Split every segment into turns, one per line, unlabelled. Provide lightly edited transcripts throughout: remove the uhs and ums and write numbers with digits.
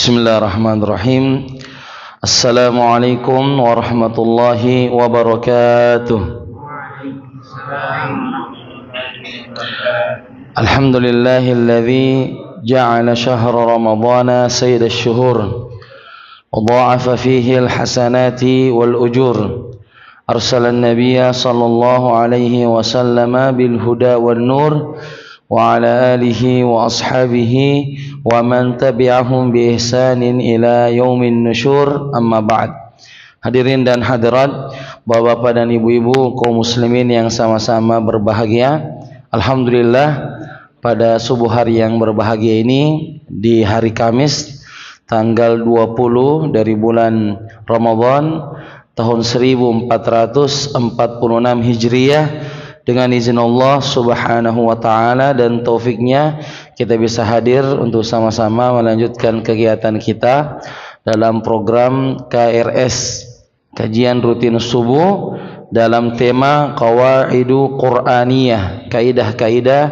Bismillahirrahmanirrahim. Assalamualaikum warahmatullahi wabarakatuh. Alhamdulillahilladzi ja'ala syahra ramadhana sayyidash syuhur wa dha'afa fihi alhasanati wal ujur. Arsalan nabiyya sallallahu alaihi wasallam bil huda wan nur wa ala alihi wa ashabihi wa man tabi'ahum bi ihsanin ila yaumin nusyur, amma ba'd. Hadirin dan hadirat, bapak-bapak dan ibu-ibu kaum muslimin yang sama-sama berbahagia, alhamdulillah pada subuh hari yang berbahagia ini, di hari Kamis tanggal 20 dari bulan Ramadan tahun 1446 Hijriah, dengan izin Allah subhanahu wa ta'ala dan taufiknya kita bisa hadir untuk sama-sama melanjutkan kegiatan kita dalam program KRS, kajian rutin subuh, dalam tema Qawaidu Qur'aniyah, kaidah-kaidah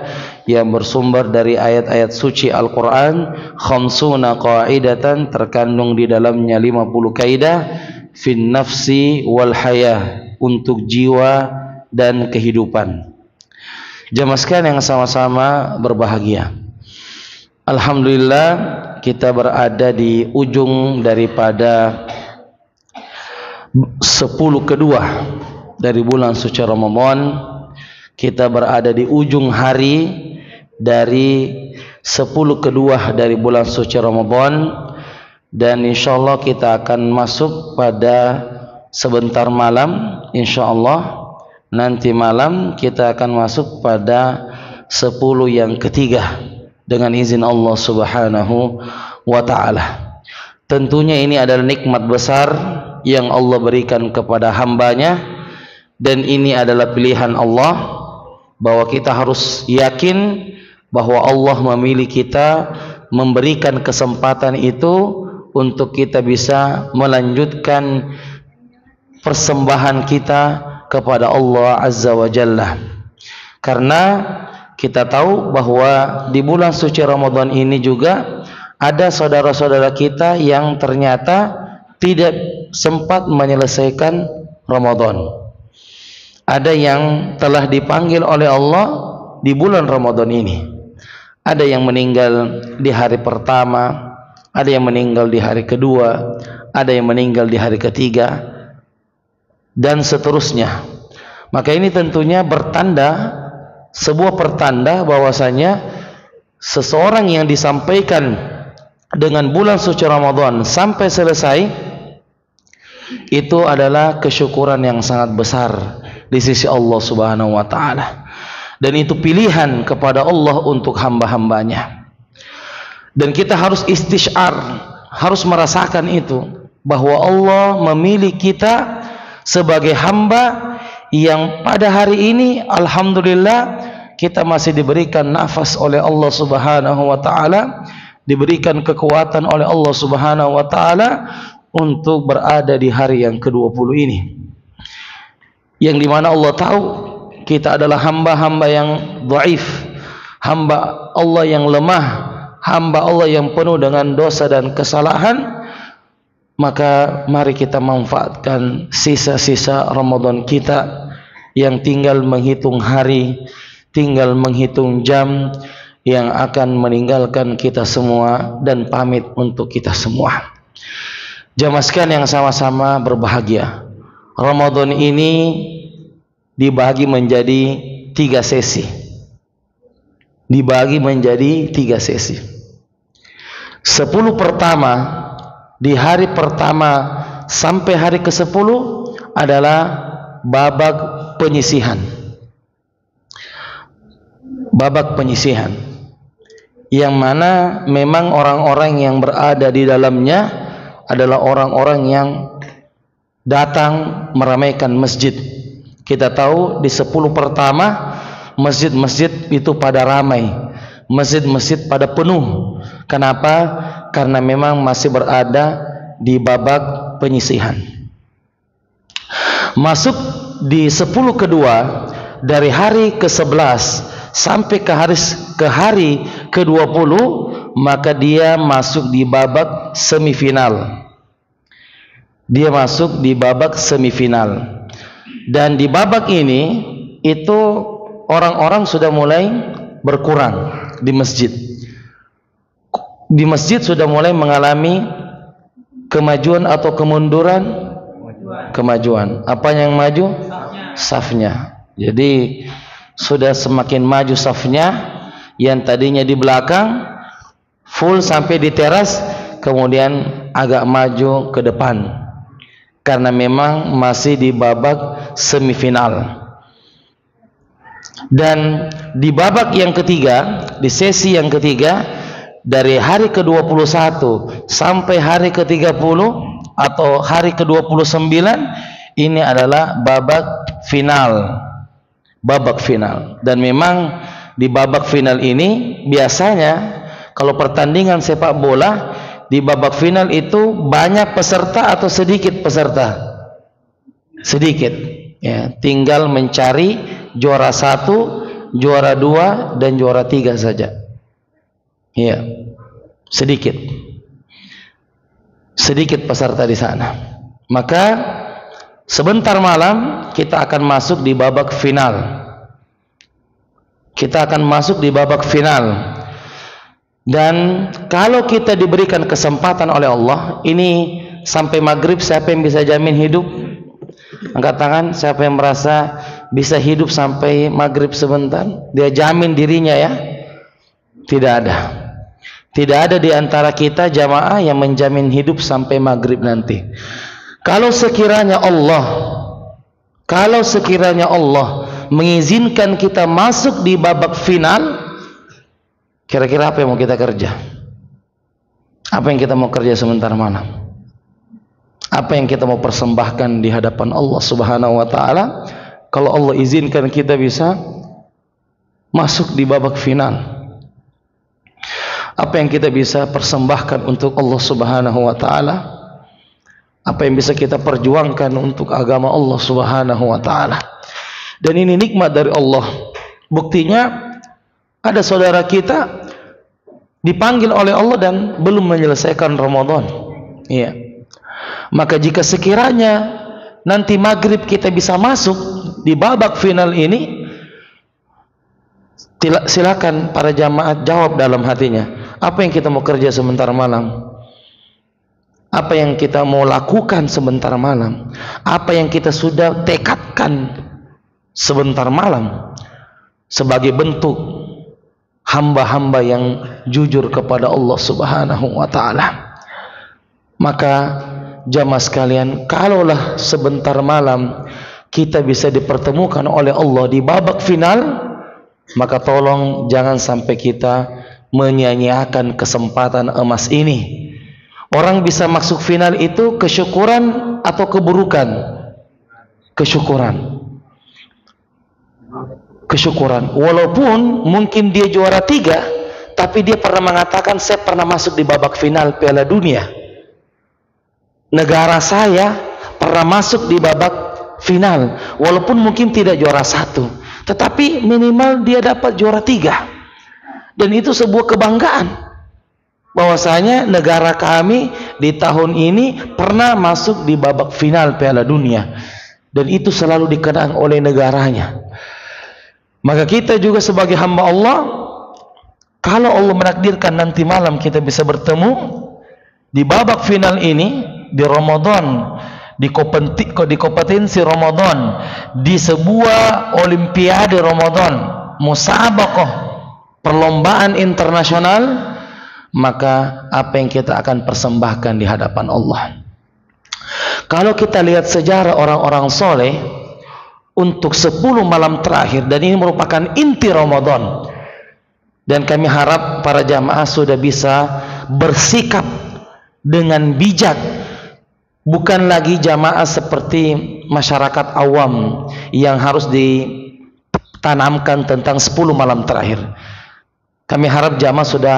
yang bersumber dari ayat-ayat suci Al-Quran. Khamsuna qaidatan, terkandung di dalamnya 50 kaidah fin nafsi wal hayah, untuk jiwa dan kehidupan. Jamaah sekalian yang sama-sama berbahagia, alhamdulillah kita berada di ujung daripada 10 kedua dari bulan suci Ramadan. Kita berada di ujung hari dari 10 kedua dari bulan suci Ramadan, dan insyaallah kita akan masuk pada sebentar malam. Insyaallah nanti malam kita akan masuk pada 10 yang ketiga dengan izin Allah subhanahu wa ta'ala. Tentunya ini adalah nikmat besar yang Allah berikan kepada hambanya, dan ini adalah pilihan Allah, bahwa kita harus yakin bahwa Allah memilih kita, memberikan kesempatan itu untuk kita bisa melanjutkan persembahan kita kepada Allah Azza wa Jalla. Karena kita tahu bahwa di bulan suci Ramadan ini juga ada saudara-saudara kita yang ternyata tidak sempat menyelesaikan Ramadan. Ada yang telah dipanggil oleh Allah di bulan Ramadan ini. Ada yang meninggal di hari pertama, ada yang meninggal di hari kedua, ada yang meninggal di hari ketiga, dan seterusnya. Maka ini tentunya sebuah pertanda bahwasanya seseorang yang disampaikan dengan bulan suci Ramadan sampai selesai itu adalah kesyukuran yang sangat besar di sisi Allah subhanahu wa ta'ala, dan itu pilihan kepada Allah untuk hamba-hambanya. Dan kita harus istisyar, harus merasakan itu, bahwa Allah memilih kita sebagai hamba yang pada hari ini alhamdulillah kita masih diberikan nafas oleh Allah subhanahu wa ta'ala, diberikan kekuatan oleh Allah subhanahu wa ta'ala untuk berada di hari yang ke-20 ini, yang dimana Allah tahu kita adalah hamba-hamba yang dhaif, hamba Allah yang lemah, hamba Allah yang penuh dengan dosa dan kesalahan. Maka mari kita manfaatkan sisa-sisa Ramadan kita yang tinggal menghitung hari, tinggal menghitung jam, yang akan meninggalkan kita semua dan pamit untuk kita semua. Jamaah sekalian yang sama-sama berbahagia, Ramadan ini dibagi menjadi 3 sesi. Dibagi menjadi 3 sesi. 10 pertama, di hari pertama sampai hari ke-10 adalah babak penyisihan. Babak penyisihan yang mana memang orang-orang yang berada di dalamnya adalah orang-orang yang datang meramaikan masjid. Kita tahu di 10 pertama masjid-masjid itu pada ramai, masjid-masjid pada penuh. Kenapa? Karena memang masih berada di babak penyisihan. Masuk di 10 kedua dari hari ke-11 sampai ke hari ke-20, maka dia masuk di babak semifinal. Dia masuk di babak semifinal. Dan di babak ini itu orang-orang sudah mulai berkurang di masjid. Di masjid sudah mulai mengalami kemajuan atau kemunduran? Kemajuan. Apa yang maju? Safnya. Jadi sudah semakin maju safnya, yang tadinya di belakang full sampai di teras, kemudian agak maju ke depan. Karena memang masih di babak semifinal. Dan di babak yang ketiga, di sesi yang ketiga, dari hari ke-21 sampai hari ke-30 atau hari ke-29, ini adalah babak final. Babak final. Dan memang di babak final ini biasanya kalau pertandingan sepak bola, di babak final itu banyak peserta atau sedikit peserta? Sedikit. Ya, tinggal mencari juara 1, juara 2 dan juara 3 saja. Ya, sedikit. Sedikit peserta di sana. Maka sebentar malam kita akan masuk di babak final. Kita akan masuk di babak final. Dan kalau kita diberikan kesempatan oleh Allah, ini sampai maghrib, siapa yang bisa jamin hidup? Angkat tangan, siapa yang merasa bisa hidup sampai maghrib sebentar? Dia jamin dirinya ya? Tidak ada. Tidak ada di antara kita jamaah yang menjamin hidup sampai maghrib nanti. Kalau sekiranya Allah mengizinkan kita masuk di babak final, kira-kira apa yang mau kita kerja? Apa yang kita mau kerja sebentar malam? Apa yang kita mau persembahkan di hadapan Allah Subhanahu wa taala kalau Allah izinkan kita bisa masuk di babak final? Apa yang kita bisa persembahkan untuk Allah Subhanahu wa taala? Apa yang bisa kita perjuangkan untuk agama Allah Subhanahu wa taala? Dan ini nikmat dari Allah. Buktinya ada saudara kita dipanggil oleh Allah dan belum menyelesaikan Ramadan. Iya. Maka jika sekiranya nanti maghrib kita bisa masuk di babak final ini, silakan para jamaah jawab dalam hatinya. Apa yang kita mau kerja sebentar malam? Apa yang kita mau lakukan sebentar malam? Apa yang kita sudah tekadkan sebentar malam sebagai bentuk hamba-hamba yang jujur kepada Allah Subhanahu wa taala? Maka jamaah sekalian, kalaulah sebentar malam kita bisa dipertemukan oleh Allah di babak final, maka tolong jangan sampai kita menyia-nyiakan kesempatan emas ini. Orang bisa masuk final itu kesyukuran atau keburukan? Kesyukuran. Kesyukuran. Walaupun mungkin dia juara 3, tapi dia pernah mengatakan, saya pernah masuk di babak final Piala Dunia. Negara saya pernah masuk di babak final, walaupun mungkin tidak juara 1, tetapi minimal dia dapat juara 3. Dan itu sebuah kebanggaan bahwasanya negara kami di tahun ini pernah masuk di babak final Piala Dunia, dan itu selalu dikenang oleh negaranya. Maka kita juga sebagai hamba Allah, kalau Allah menakdirkan nanti malam kita bisa bertemu di babak final ini, di Ramadan, di kompetensi Ramadan, di sebuah olimpiade Ramadan, musabaqah, perlombaan internasional, maka apa yang kita akan persembahkan di hadapan Allah? Kalau kita lihat sejarah orang-orang soleh untuk 10 malam terakhir, dan ini merupakan inti Ramadan, dan kami harap para jamaah sudah bisa bersikap dengan bijak, bukan lagi jamaah seperti masyarakat awam yang harus ditanamkan tentang 10 malam terakhir. Kami harap jamaah sudah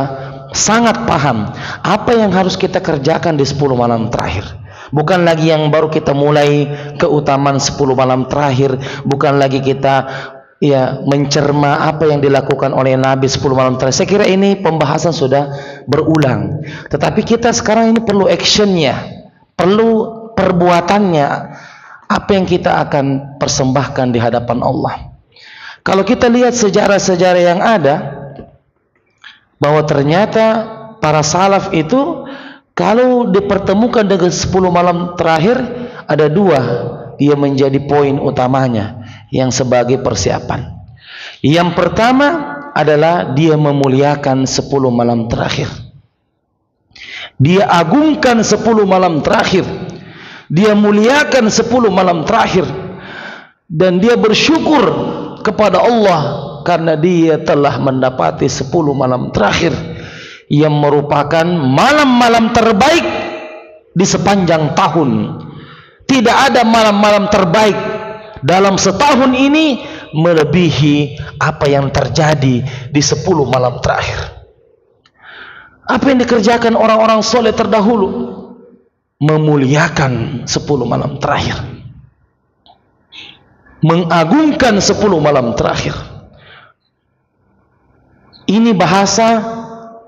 sangat paham apa yang harus kita kerjakan di 10 malam terakhir. Bukan lagi yang baru kita mulai keutamaan 10 malam terakhir, bukan lagi kita mencerma apa yang dilakukan oleh Nabi 10 malam terakhir. Saya kira ini pembahasan sudah berulang. Tetapi kita sekarang ini perlu actionnya, perlu perbuatannya. Apa yang kita akan persembahkan di hadapan Allah. Kalau kita lihat sejarah-sejarah yang ada, bahwa ternyata para salaf itu kalau dipertemukan dengan 10 malam terakhir, ada dua yang menjadi poin utamanya yang sebagai persiapan. Yang pertama adalah dia memuliakan 10 malam terakhir. Dia agungkan 10 malam terakhir. Dia muliakan 10 malam terakhir. Dan dia bersyukur kepada Allah karena dia telah mendapati 10 malam terakhir yang merupakan malam-malam terbaik di sepanjang tahun. Tidak ada malam-malam terbaik dalam setahun ini melebihi apa yang terjadi di 10 malam terakhir. Apa yang dikerjakan orang-orang soleh terdahulu? Memuliakan 10 malam terakhir, mengagungkan 10 malam terakhir. Ini bahasa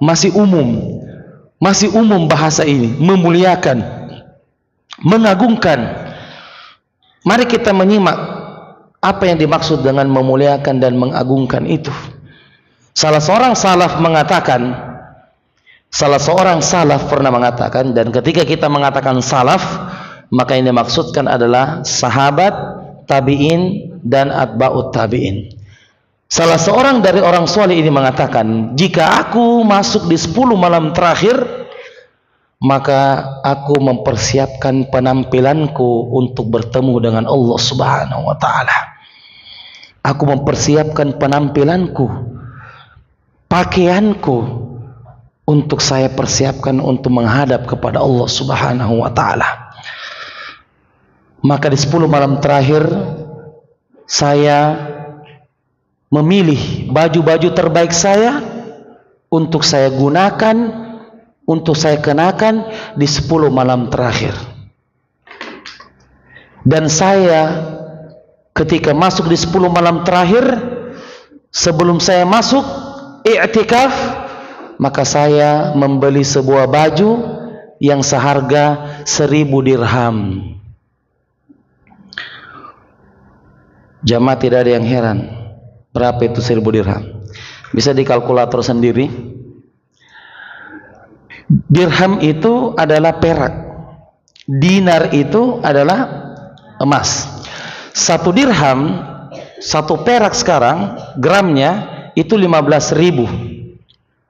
masih umum bahasa ini, memuliakan, mengagungkan. Mari kita menyimak apa yang dimaksud dengan memuliakan dan mengagungkan itu. Salah seorang salaf pernah mengatakan, dan ketika kita mengatakan salaf, maka yang dimaksudkan adalah sahabat, tabi'in, dan atba'ut tabi'in. Salah seorang dari orang soleh ini mengatakan, jika aku masuk di 10 malam terakhir, maka aku mempersiapkan penampilanku untuk bertemu dengan Allah Subhanahu wa ta'ala. Aku mempersiapkan penampilanku, pakaianku, untuk saya persiapkan untuk menghadap kepada Allah Subhanahu wa ta'ala. Maka di 10 malam terakhir saya memilih baju-baju terbaik saya untuk saya gunakan, untuk saya kenakan di 10 malam terakhir. Dan saya ketika masuk di 10 malam terakhir, sebelum saya masuk i'tikaf, maka saya membeli sebuah baju yang seharga 1000 dirham. Jamaah tidak ada yang heran, berapa itu 1000 dirham? Bisa dikalkulator sendiri. Dirham itu adalah perak, dinar itu adalah emas. 1 dirham, 1 perak sekarang gramnya itu 15.000.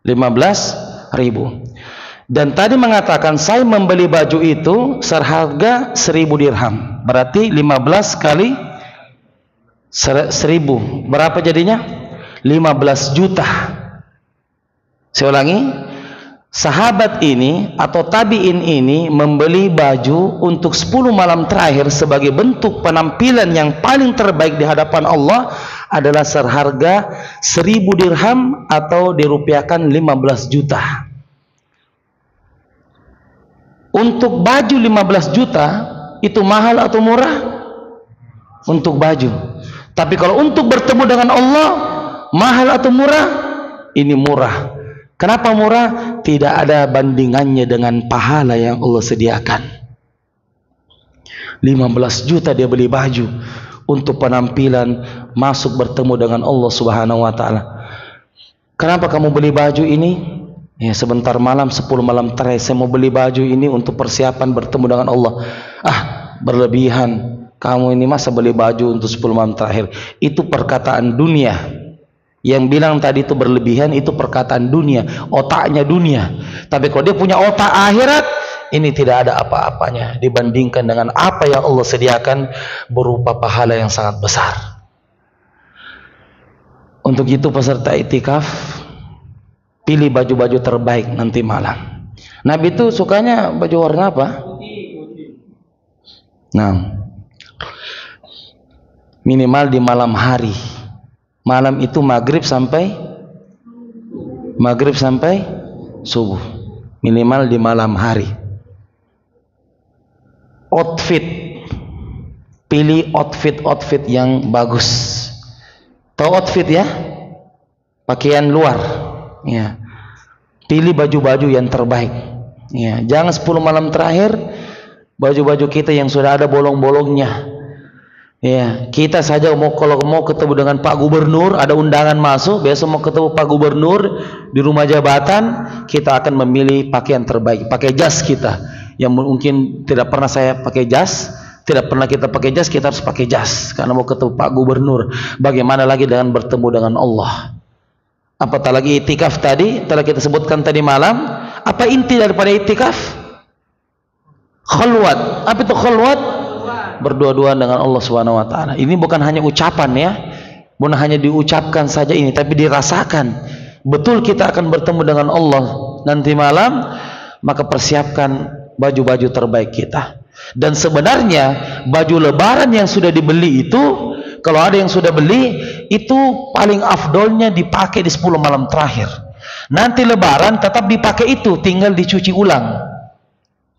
15.000. Dan tadi mengatakan saya membeli baju itu seharga 1000 dirham. Berarti 15 kali 1000. Berapa jadinya? 15 juta. Saya ulangi. Sahabat ini atau tabi'in ini membeli baju untuk 10 malam terakhir sebagai bentuk penampilan yang paling terbaik di hadapan Allah adalah seharga 1000 dirham atau dirupiahkan 15 juta. Untuk baju 15 juta itu mahal atau murah? Untuk baju. Tapi kalau untuk bertemu dengan Allah, mahal atau murah? Ini murah. Kenapa murah? Tidak ada bandingannya dengan pahala yang Allah sediakan. 15 juta dia beli baju untuk penampilan masuk bertemu dengan Allah Subhanahu wa ta'ala. Kenapa kamu beli baju ini? Ya, sebentar malam 10 malam terakhir saya mau beli baju ini untuk persiapan bertemu dengan Allah. Berlebihan. Kamu ini masa beli baju untuk 10 malam terakhir? Itu perkataan dunia. Yang bilang tadi itu berlebihan, itu perkataan dunia, otaknya dunia. Tapi kalau dia punya otak akhirat, ini tidak ada apa-apanya dibandingkan dengan apa yang Allah sediakan berupa pahala yang sangat besar. Untuk itu peserta iktikaf, pilih baju-baju terbaik nanti malam. Nabi itu sukanya baju warna apa? Nah, minimal di malam hari. Malam itu maghrib sampai subuh. Minimal di malam hari. Outfit, pilih outfit yang bagus. Tahu outfit ya? Pakaian luar. Ya. Pilih baju-baju yang terbaik. Ya, jangan 10 malam terakhir baju-baju kita yang sudah ada bolong-bolongnya. Ya, kita saja kalau mau ketemu dengan Pak Gubernur, ada undangan masuk, besok mau ketemu Pak Gubernur di rumah jabatan, kita akan memilih pakaian terbaik, pakai jas kita. Yang mungkin tidak pernah saya pakai jas, tidak pernah kita pakai jas, kita harus pakai jas karena mau ketemu Pak Gubernur. Bagaimana lagi dengan bertemu dengan Allah? Apatah lagi itikaf tadi, telah kita sebutkan tadi malam. Apa inti daripada itikaf? Khalwat. Apa itu khalwat? Berdua-duaan dengan Allah Subhanahu wa taala. Ini bukan hanya ucapan ya. Bukan hanya diucapkan saja ini, tapi dirasakan. Betul kita akan bertemu dengan Allah nanti malam, maka persiapkan baju-baju terbaik kita. Dan sebenarnya baju lebaran yang sudah dibeli itu, kalau ada yang sudah beli, itu paling afdolnya dipakai di 10 malam terakhir. Nanti lebaran tetap dipakai itu, tinggal dicuci ulang.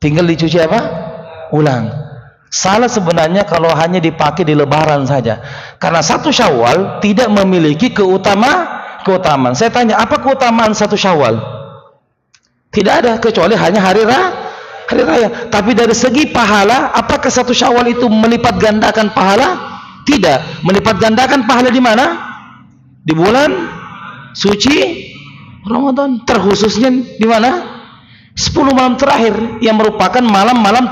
Tinggal dicuci apa? Ulang. Salah sebenarnya kalau hanya dipakai di lebaran saja. Karena 1 Syawal tidak memiliki keutamaan. Saya tanya, apa keutamaan 1 Syawal? Tidak ada, kecuali hanya hari raya. Tapi dari segi pahala, apakah 1 Syawal itu melipat gandakan pahala? Tidak. Melipat gandakan pahala di mana? Di bulan suci Ramadan. Terkhususnya di mana? 10 malam terakhir yang merupakan malam-malam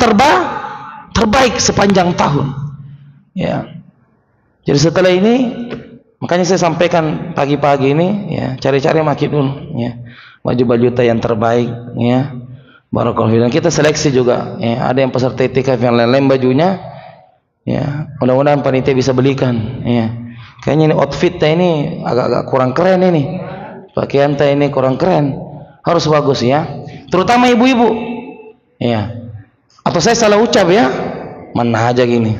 terbaik sepanjang tahun. Ya. Jadi setelah ini, makanya saya sampaikan pagi-pagi ini, ya, cari-cari makin dulu, ya, baju-baju yang terbaik, ya. Barakallahu. Dan kita seleksi juga, ya, ada yang peserta itikaf yang lain-lain bajunya, ya, mudah-mudahan panitia bisa belikan, ya. Kayaknya ini outfitnya ini agak-agak kurang keren ini, pakaian ini kurang keren, harus bagus ya, terutama ibu-ibu, ya. Atau saya salah ucap ya, mana aja gini.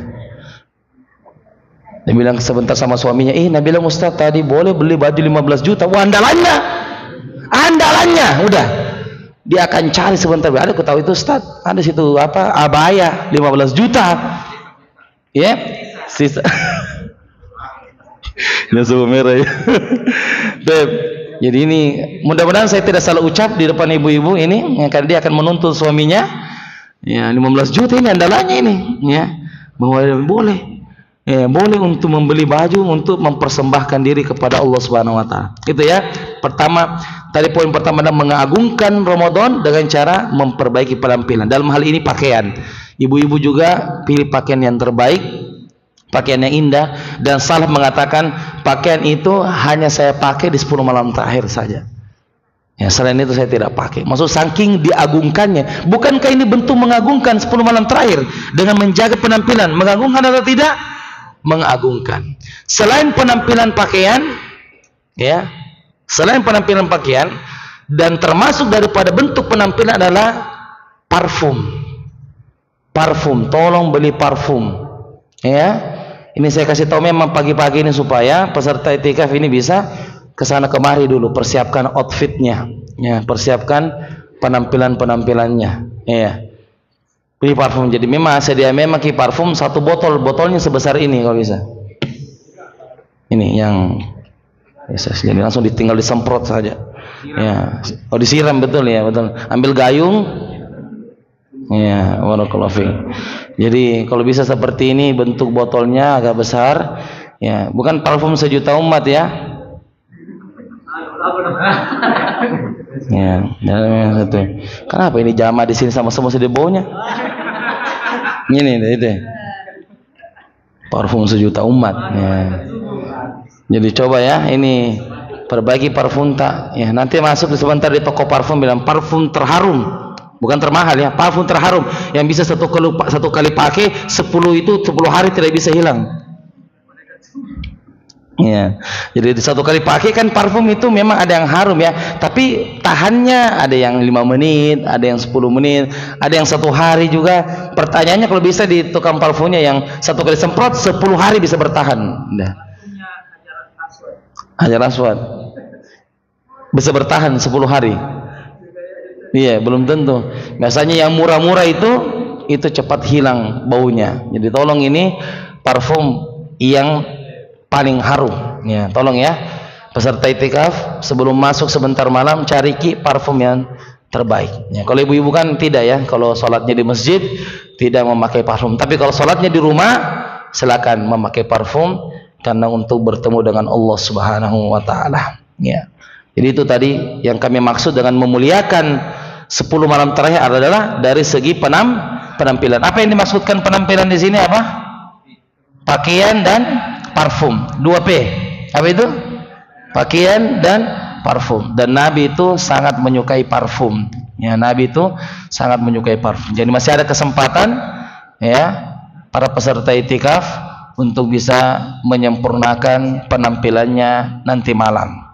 Dia bilang sebentar sama suaminya, Nah bilang Ustaz tadi boleh beli baju 15 juta, wah andalannya, udah. Dia akan cari sebentar, ada aku tahu itu Ustaz, ada situ apa, abaya 15 juta. Ya, sisa. Nasi merah ya. Jadi ini mudah-mudahan saya tidak salah ucap di depan ibu-ibu ini, ya, karena dia akan menuntut suaminya. Ya, 15 juta ini andalannya ini, ya. Bahwa boleh. Ya, boleh untuk membeli baju untuk mempersembahkan diri kepada Allah Subhanahu wa taala. Itu ya. Pertama, tadi poin pertama adalah mengagungkan Ramadan dengan cara memperbaiki penampilan. Dalam hal ini pakaian. Ibu-ibu juga pilih pakaian yang terbaik, pakaian yang indah, dan salah mengatakan pakaian itu hanya saya pakai di 10 malam terakhir saja. Ya, selain itu saya tidak pakai. Maksud saking diagungkannya. Bukankah ini bentuk mengagungkan 10 malam terakhir dengan menjaga penampilan? Mengagungkan atau tidak? Mengagungkan. Selain penampilan pakaian, ya, selain penampilan pakaian, dan termasuk daripada bentuk penampilan adalah parfum. Parfum, tolong beli parfum. Ya, ini saya kasih tahu memang pagi-pagi ini supaya peserta itikaf ini bisa kesana kemari dulu, persiapkan outfitnya, ya, persiapkan penampilannya, ya. Beli parfum. Jadi memang sedia memang parfum 1 botol, botolnya sebesar ini kalau bisa. Ini yang bisa, jadi langsung ditinggal disemprot saja. Ya, oh disiram, betul ya, betul. Ambil gayung. Ya, barakallahu fiik. Jadi kalau bisa seperti ini bentuk botolnya agak besar, ya, bukan parfum sejuta umat ya. Ya, satu. Kenapa ini jamaah di sini sama-sama sedih baunya? Ini itu. Parfum sejuta umat. Ya. Jadi coba ya, ini perbaiki parfum tak. Ya, nanti masuk sebentar di toko parfum bilang parfum terharum. Bukan termahal ya, parfum terharum yang bisa satu kali pakai 10 hari tidak bisa hilang. Ya, jadi di 1 kali pakai kan parfum itu memang ada yang harum ya, tapi tahannya ada yang 5 menit, ada yang 10 menit, ada yang 1 hari juga. Pertanyaannya kalau bisa di tukang parfumnya yang 1 kali semprot 10 hari bisa bertahan. Nah. Hajar Aswad bisa bertahan 10 hari. Iya, belum tentu. Biasanya yang murah-murah itu cepat hilang baunya. Jadi tolong ini parfum yang paling harum, Ya, tolong ya, peserta itikaf sebelum masuk sebentar malam cari parfum yang terbaik. Ya, kalau ibu-ibu kan tidak ya, kalau sholatnya di masjid tidak memakai parfum. Tapi kalau sholatnya di rumah, silakan memakai parfum karena untuk bertemu dengan Allah Subhanahu wa taala. Ya. Jadi itu tadi yang kami maksud dengan memuliakan 10 malam terakhir adalah dari segi penampilan. Apa yang dimaksudkan penampilan di sini apa? Pakaian dan parfum. 2P. Apa itu? Pakaian dan parfum. Dan Nabi itu sangat menyukai parfum. Ya, Nabi itu sangat menyukai parfum. Jadi masih ada kesempatan ya para peserta itikaf untuk bisa menyempurnakan penampilannya nanti malam.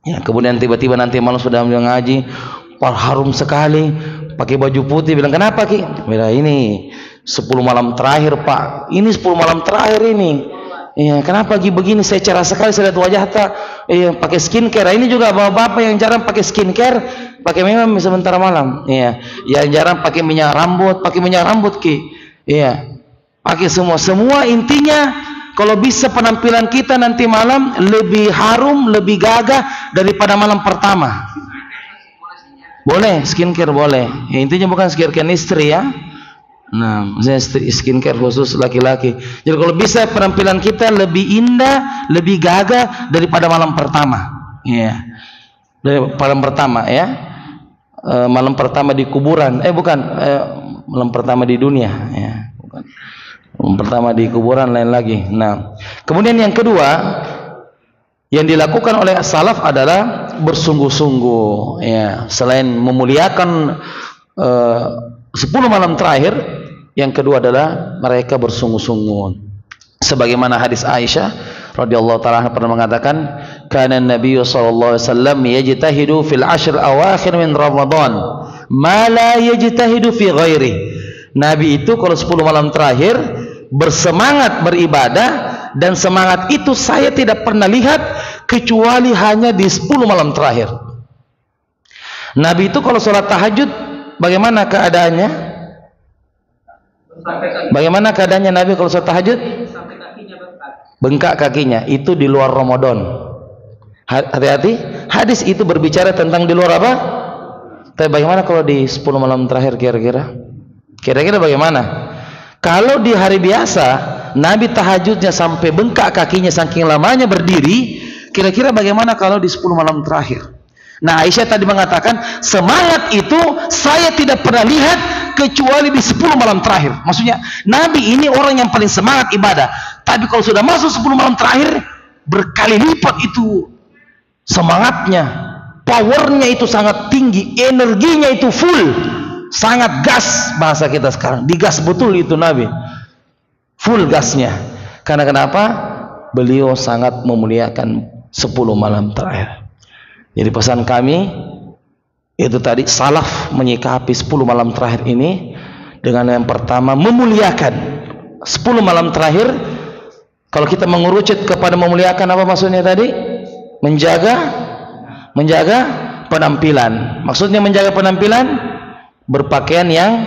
Ya, kemudian tiba-tiba nanti malam sudah ngaji, wah harum sekali, pakai baju putih, bilang kenapa Ki? Bilang ini 10 malam terakhir Pak, ini 10 malam terakhir ini. Iya, kenapa Ki begini? Saya cerah sekali, saya lihat wajah tak. Iya, pakai skincare. Ini juga bapak-bapak yang jarang pakai skincare, pakai memang sebentar malam. Iya, yang jarang pakai minyak rambut Ki. Iya. Pakai semua intinya kalau bisa penampilan kita nanti malam lebih harum, lebih gagah daripada malam pertama. Boleh skincare boleh. Ya, intinya bukan skincare istri ya. Nah, maksudnya skincare khusus laki-laki. Jadi kalau bisa penampilan kita lebih indah, lebih gagah daripada malam pertama. Ya. Dari malam pertama ya. Malam pertama di kuburan. Malam pertama di dunia ya. Bukan. Pertama di kuburan lain lagi. Nah, kemudian yang kedua yang dilakukan oleh salaf adalah bersungguh-sungguh ya, selain memuliakan 10 malam terakhir, yang kedua adalah mereka bersungguh-sungguh. Sebagaimana hadis Aisyah radhiyallahu taala pernah mengatakan, kana Nabi sallallahu alaihi wasallam yajtahidu fil ashr awakhir min Ramadan ma la yajtahidu fi ghairi. Nabi itu kalau 10 malam terakhir bersemangat beribadah, dan semangat itu saya tidak pernah lihat kecuali hanya di 10 malam terakhir. Nabi itu kalau sholat tahajud bagaimana keadaannya? Bagaimana keadaannya Nabi kalau sholat tahajud? Bengkak kakinya. Itu di luar Ramadan. Hati-hati, hadis itu berbicara tentang di luar apa? Tapi bagaimana kalau di 10 malam terakhir kira-kira? Kira-kira bagaimana? Kalau di hari biasa Nabi tahajudnya sampai bengkak kakinya saking lamanya berdiri, kira-kira bagaimana kalau di 10 malam terakhir? Nah, Aisyah tadi mengatakan semangat itu saya tidak pernah lihat kecuali di 10 malam terakhir. Maksudnya Nabi ini orang yang paling semangat ibadah, tapi kalau sudah masuk 10 malam terakhir berkali lipat itu semangatnya, powernya itu sangat tinggi, energinya itu full, sangat gas, bahasa kita sekarang digas betul itu Nabi, full gasnya. Karena kenapa? Beliau sangat memuliakan 10 malam terakhir. Jadi pesan kami itu tadi, salaf menyikapi 10 malam terakhir ini dengan yang pertama memuliakan 10 malam terakhir. Kalau kita mengerucut kepada memuliakan, apa maksudnya tadi? Menjaga penampilan. Maksudnya menjaga penampilan, berpakaian yang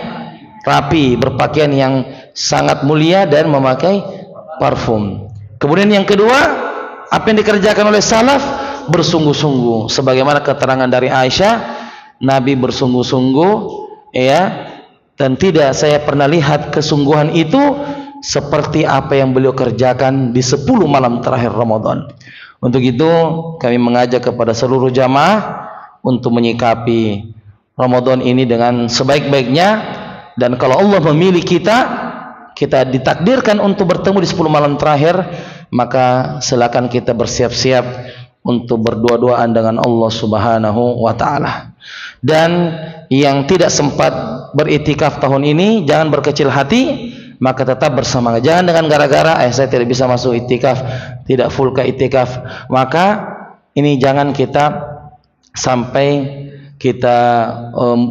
rapi, berpakaian yang sangat mulia, dan memakai parfum. Kemudian yang kedua, apa yang dikerjakan oleh salaf? Bersungguh-sungguh. Sebagaimana keterangan dari Aisyah, Nabi bersungguh-sungguh ya, dan tidak saya pernah lihat kesungguhan itu seperti apa yang beliau kerjakan di 10 malam terakhir Ramadan. Untuk itu kami mengajak kepada seluruh jamaah untuk menyikapi Ramadan ini dengan sebaik-baiknya, dan kalau Allah memilih kita ditakdirkan untuk bertemu di 10 malam terakhir, maka silakan kita bersiap-siap untuk berdua-duaan dengan Allah Subhanahu wa taala. Dan yang tidak sempat beritikaf tahun ini jangan berkecil hati, maka tetap bersemangat. Jangan dengan gara-gara saya tidak bisa masuk itikaf, tidak full ke itikaf, maka ini jangan kita sampai kita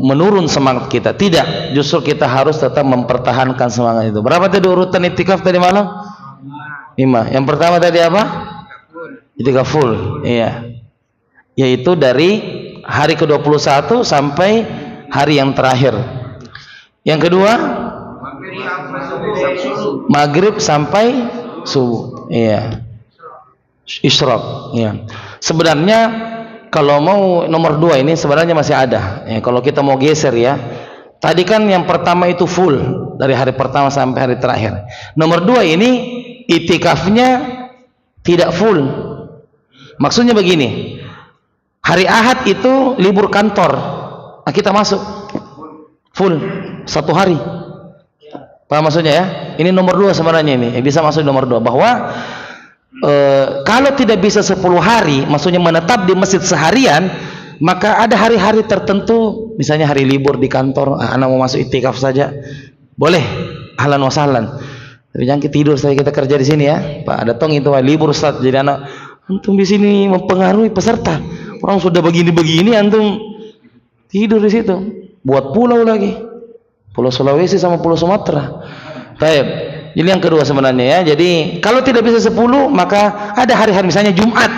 menurun semangat kita. Tidak, justru kita harus tetap mempertahankan semangat itu. Berapa tadi urutan itikaf tadi malam? 5. Yang pertama tadi apa? Itikaf full, iya. Yaitu dari hari ke-21 sampai hari yang terakhir. Yang kedua, maghrib sampai subuh. Iya. Isyraq. Ya. Sebenarnya kalau mau nomor 2 ini sebenarnya masih ada. Ya, kalau kita mau geser ya. Tadi kan yang pertama itu full dari hari pertama sampai hari terakhir. Nomor 2 ini itikafnya tidak full. Maksudnya begini. Hari Ahad itu libur kantor. Nah, kita masuk full 1 hari. Paham maksudnya ya? Ini nomor 2 sebenarnya ini. Bisa masuk nomor 2 bahwa kalau tidak bisa 10 hari, maksudnya menetap di masjid seharian, maka ada hari-hari tertentu, misalnya hari libur di kantor, anak mau masuk itikaf saja, boleh, ahlan wa sahlan. Tapi jangan tidur saja kita kerja di sini ya, Pak. Ada tong itu libur Ustaz, jadi anak antum di sini mempengaruhi peserta. Orang sudah begini-begini, antum tidur di situ, buat pulau lagi. Pulau Sulawesi sama Pulau Sumatera. Baik. Jadi yang kedua sebenarnya ya. Jadi kalau tidak bisa 10 maka ada hari-hari misalnya Jumat.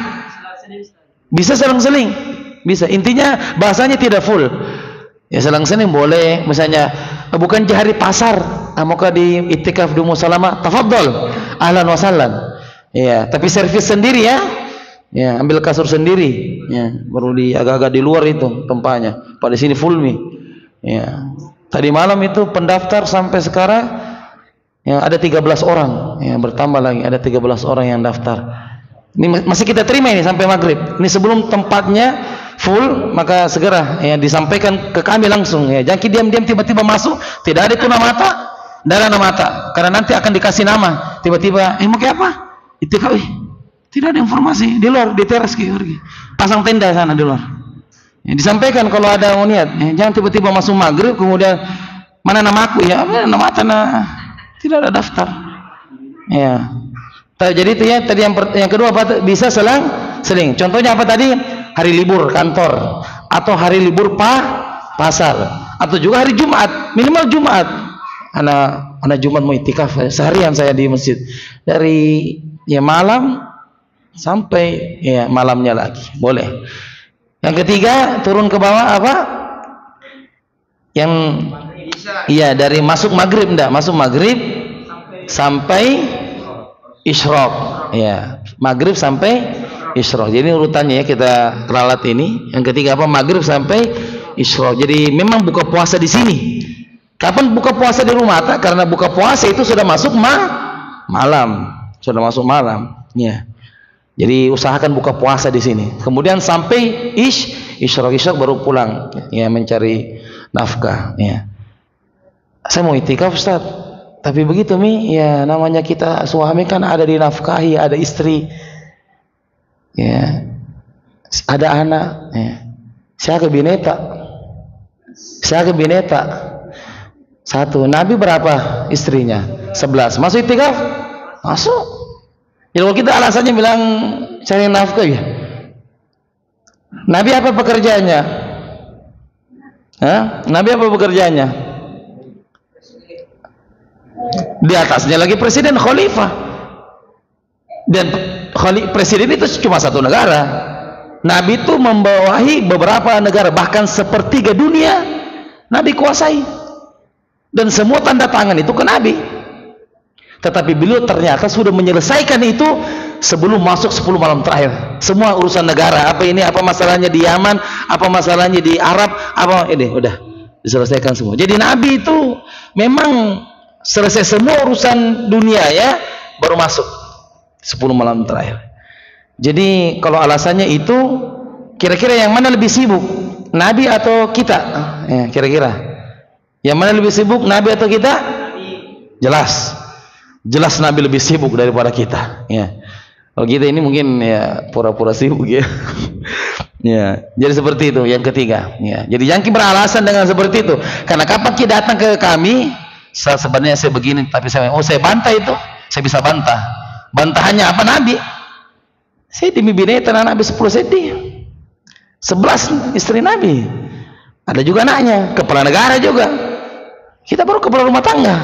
Bisa selang-seling. Bisa. Intinya bahasanya tidak full. Ya selang-seling boleh. Misalnya bukan di hari pasar. Maka di itikaf di Musalamah. Tafadhol. Ahlan wa sahlan. Ya, tapi servis sendiri ya. Ya, ambil kasur sendiri. Ya, baru di agak-agak di luar itu tempatnya. Pada sini full nih. Ya. Tadi malam itu pendaftar sampai sekarang ya, ada 13 orang ya, bertambah lagi ada 13 orang yang daftar. Ini masih kita terima ini sampai maghrib. Ini sebelum tempatnya full maka segera ya, disampaikan ke kami langsung ya. Jangan diam-diam tiba-tiba masuk tidak ada tuna mata, darah mata karena nanti akan dikasih nama tiba-tiba mau kayak apa? Itikaf tidak ada informasi di luar di teras pergi. Pasang tenda sana di luar. Ya, disampaikan kalau ada niat ya, jangan tiba-tiba masuk maghrib kemudian mana nama aku ya nama tanah tidak ada daftar ya. Jadi itu ya tadi yang kedua apa, bisa seling. Contohnya apa tadi, hari libur kantor atau hari libur pasar atau juga hari Jumat, minimal Jumat. Anak Jumat mau itikaf seharian saya di masjid dari ya malam sampai ya malamnya lagi boleh. Yang ketiga turun ke bawah apa? Yang iya dari masuk maghrib masuk maghrib sampai isyraq. Ya, maghrib sampai isyraq. Jadi urutannya ya kita ralat ini. Yang ketiga apa? Maghrib sampai isyraq. Jadi memang buka puasa di sini. Kapan buka puasa di rumah? Karena buka puasa itu sudah masuk malam. Sudah masuk malam. Ya. Jadi usahakan buka puasa di sini. Kemudian sampai isyraq baru pulang ya mencari nafkah ya. Saya mau itikaf Ustaz. Tapi begitu ya namanya kita suami kan ada dinafkahi, ada istri. Ya. Ada anak ya. Saya ke bineta. 1. Nabi berapa istrinya? 11. Masuk itikaf? Masuk. Jadi kalau kita alasannya bilang cari nafkah ya. Nabi apa pekerjaannya? Nabi apa pekerjaannya? Di atasnya lagi presiden khalifah. Dan presiden itu cuma 1 negara. Nabi itu membawahi beberapa negara, bahkan sepertiga dunia Nabi kuasai. Dan semua tanda tangan itu ke Nabi. Tetapi beliau ternyata sudah menyelesaikan itu sebelum masuk 10 malam terakhir. Semua urusan negara, apa ini, apa masalahnya di Yaman, apa masalahnya di Arab, apa ini udah diselesaikan semua. Jadi Nabi itu memang selesai semua urusan dunia ya, baru masuk 10 malam terakhir. Jadi kalau alasannya itu, kira-kira yang mana lebih sibuk, Nabi atau kita? Ya, kira-kira yang mana lebih sibuk, Nabi atau kita? Jelas Nabi lebih sibuk daripada kita ya. Kalau kita ini mungkin ya pura-pura sibuk ya. Ya, jadi seperti itu yang ketiga ya. Jadi jangan beralasan dengan seperti itu. Karena kapan kita datang ke kami, sebenarnya saya begini tapi saya bantah itu, saya bisa bantah. Bantahannya apa Nabi? Saya demi bineta Nabi 10 sedih. 11 istri Nabi. Ada juga anaknya, kepala negara juga. Kita baru kepala rumah tangga.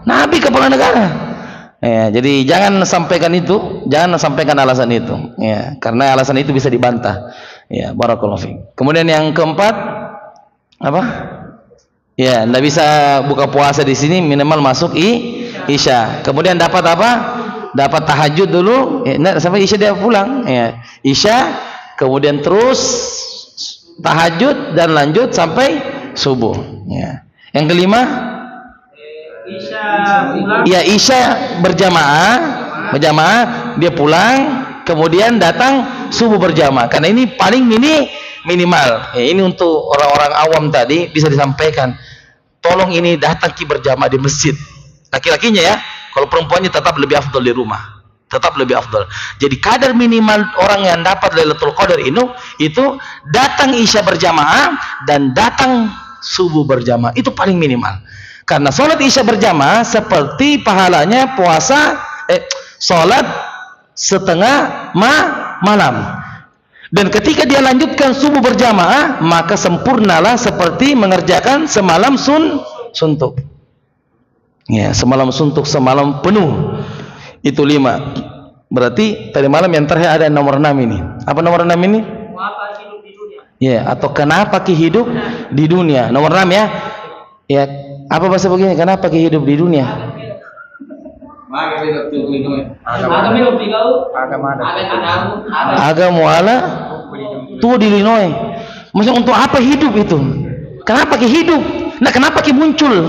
Nabi kepala negara. Ya, jadi jangan sampaikan itu, jangan sampaikan alasan itu, ya, karena alasan itu bisa dibantah. Ya, barakallahu fiik. Kemudian yang keempat apa? Ya, anda bisa buka puasa di sini minimal masuk isya. Kemudian dapat apa? dapat tahajud dulu, sampai Isya dia pulang. Ya. Isya, kemudian terus tahajud dan lanjut sampai subuh. Ya. Yang kelima, ya Isya berjamaah, dia pulang, kemudian datang subuh berjamaah. Karena ini paling minimal. Ya, ini untuk orang-orang awam tadi bisa disampaikan. Tolong ini datang berjamaah di masjid. Laki-lakinya ya, kalau perempuannya tetap lebih afdal di rumah. Tetap lebih afdal. Jadi kadar minimal orang yang dapat Lailatul Qadar itu datang Isya berjamaah dan datang subuh berjamaah. Itu paling minimal. Karena sholat Isya berjamaah seperti pahalanya puasa sholat setengah malam. Dan ketika dia lanjutkan subuh berjamaah, maka sempurnalah seperti mengerjakan semalam suntuk. Ya, semalam suntuk, semalam penuh. Itu 5. Berarti tadi malam yang terakhir ada nomor 6 ini. Apa nomor 6 ini? Kenapa hidup di dunia? Ya, atau kenapa hidup di dunia? Nomor 6 ya. Ya, apa bahasa begini? Kenapa hidup di dunia? Agama Allah tu dilinoi. Maksudnya untuk apa hidup itu? Kenapa hidup? Nah, kenapa muncul?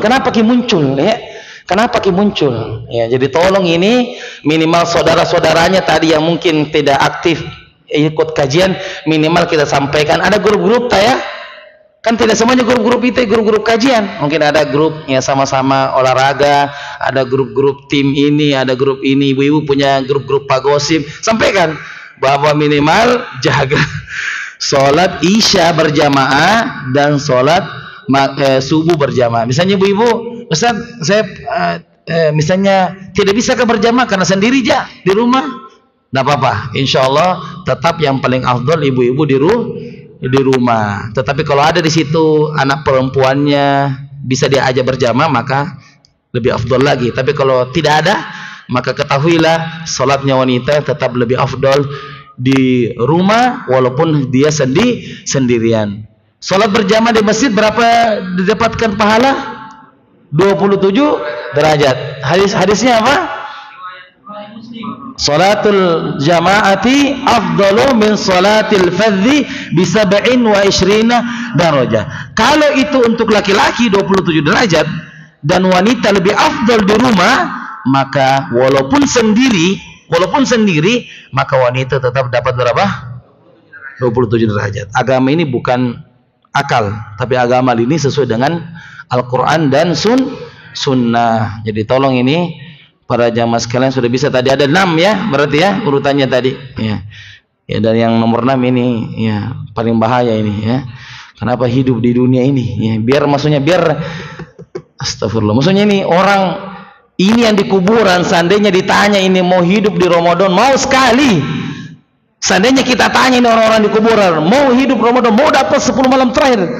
Ya? Kenapa muncul? Ya, jadi tolong ini minimal saudara-saudaranya tadi yang mungkin tidak aktif ikut kajian, minimal kita sampaikan. Ada grup-grup ya? Kan tidak semuanya grup-grup itu grup-grup kajian. Mungkin ada grup ya sama-sama olahraga, ada grup-grup tim ini, ada grup ini, ibu-ibu punya grup-grup pagosim. Sampaikan bahwa minimal jaga sholat Isya berjamaah dan sholat subuh berjamaah. Misalnya ibu-ibu, Ustaz, saya misalnya tidak bisa berjamaah karena sendiri aja di rumah, tidak apa-apa. Insya Allah tetap yang paling afdal ibu-ibu di rumah. Tetapi kalau ada di situ anak perempuannya bisa diajak berjamaah, maka lebih afdal lagi. Tapi kalau tidak ada, maka ketahuilah salatnya wanita tetap lebih afdal di rumah walaupun dia sendirian. Salat berjamaah di masjid berapa didapatkan pahala? 27 derajat. Hadisnya apa? Salatul jamaati afdalu min salatil fadhi bi 27 darajah. Kalau itu untuk laki-laki 27 derajat dan wanita lebih afdal di rumah, maka walaupun sendiri maka wanita tetap dapat berapa? 27 derajat. Agama ini bukan akal, tapi agama ini sesuai dengan Al-Quran dan sunnah. Jadi tolong ini para jamaah sekalian sudah bisa tadi ada 6 ya, berarti ya urutannya tadi ya. Ya, dan yang nomor 6 ini ya paling bahaya ini ya. Kenapa hidup di dunia ini? Ya, biar astagfirullah. Maksudnya ini orang ini yang di kuburan seandainya ditanya ini mau hidup di Ramadan, mau sekali. Seandainya kita tanya ini orang-orang di kuburan, mau hidup Ramadan, mau dapat 10 malam terakhir,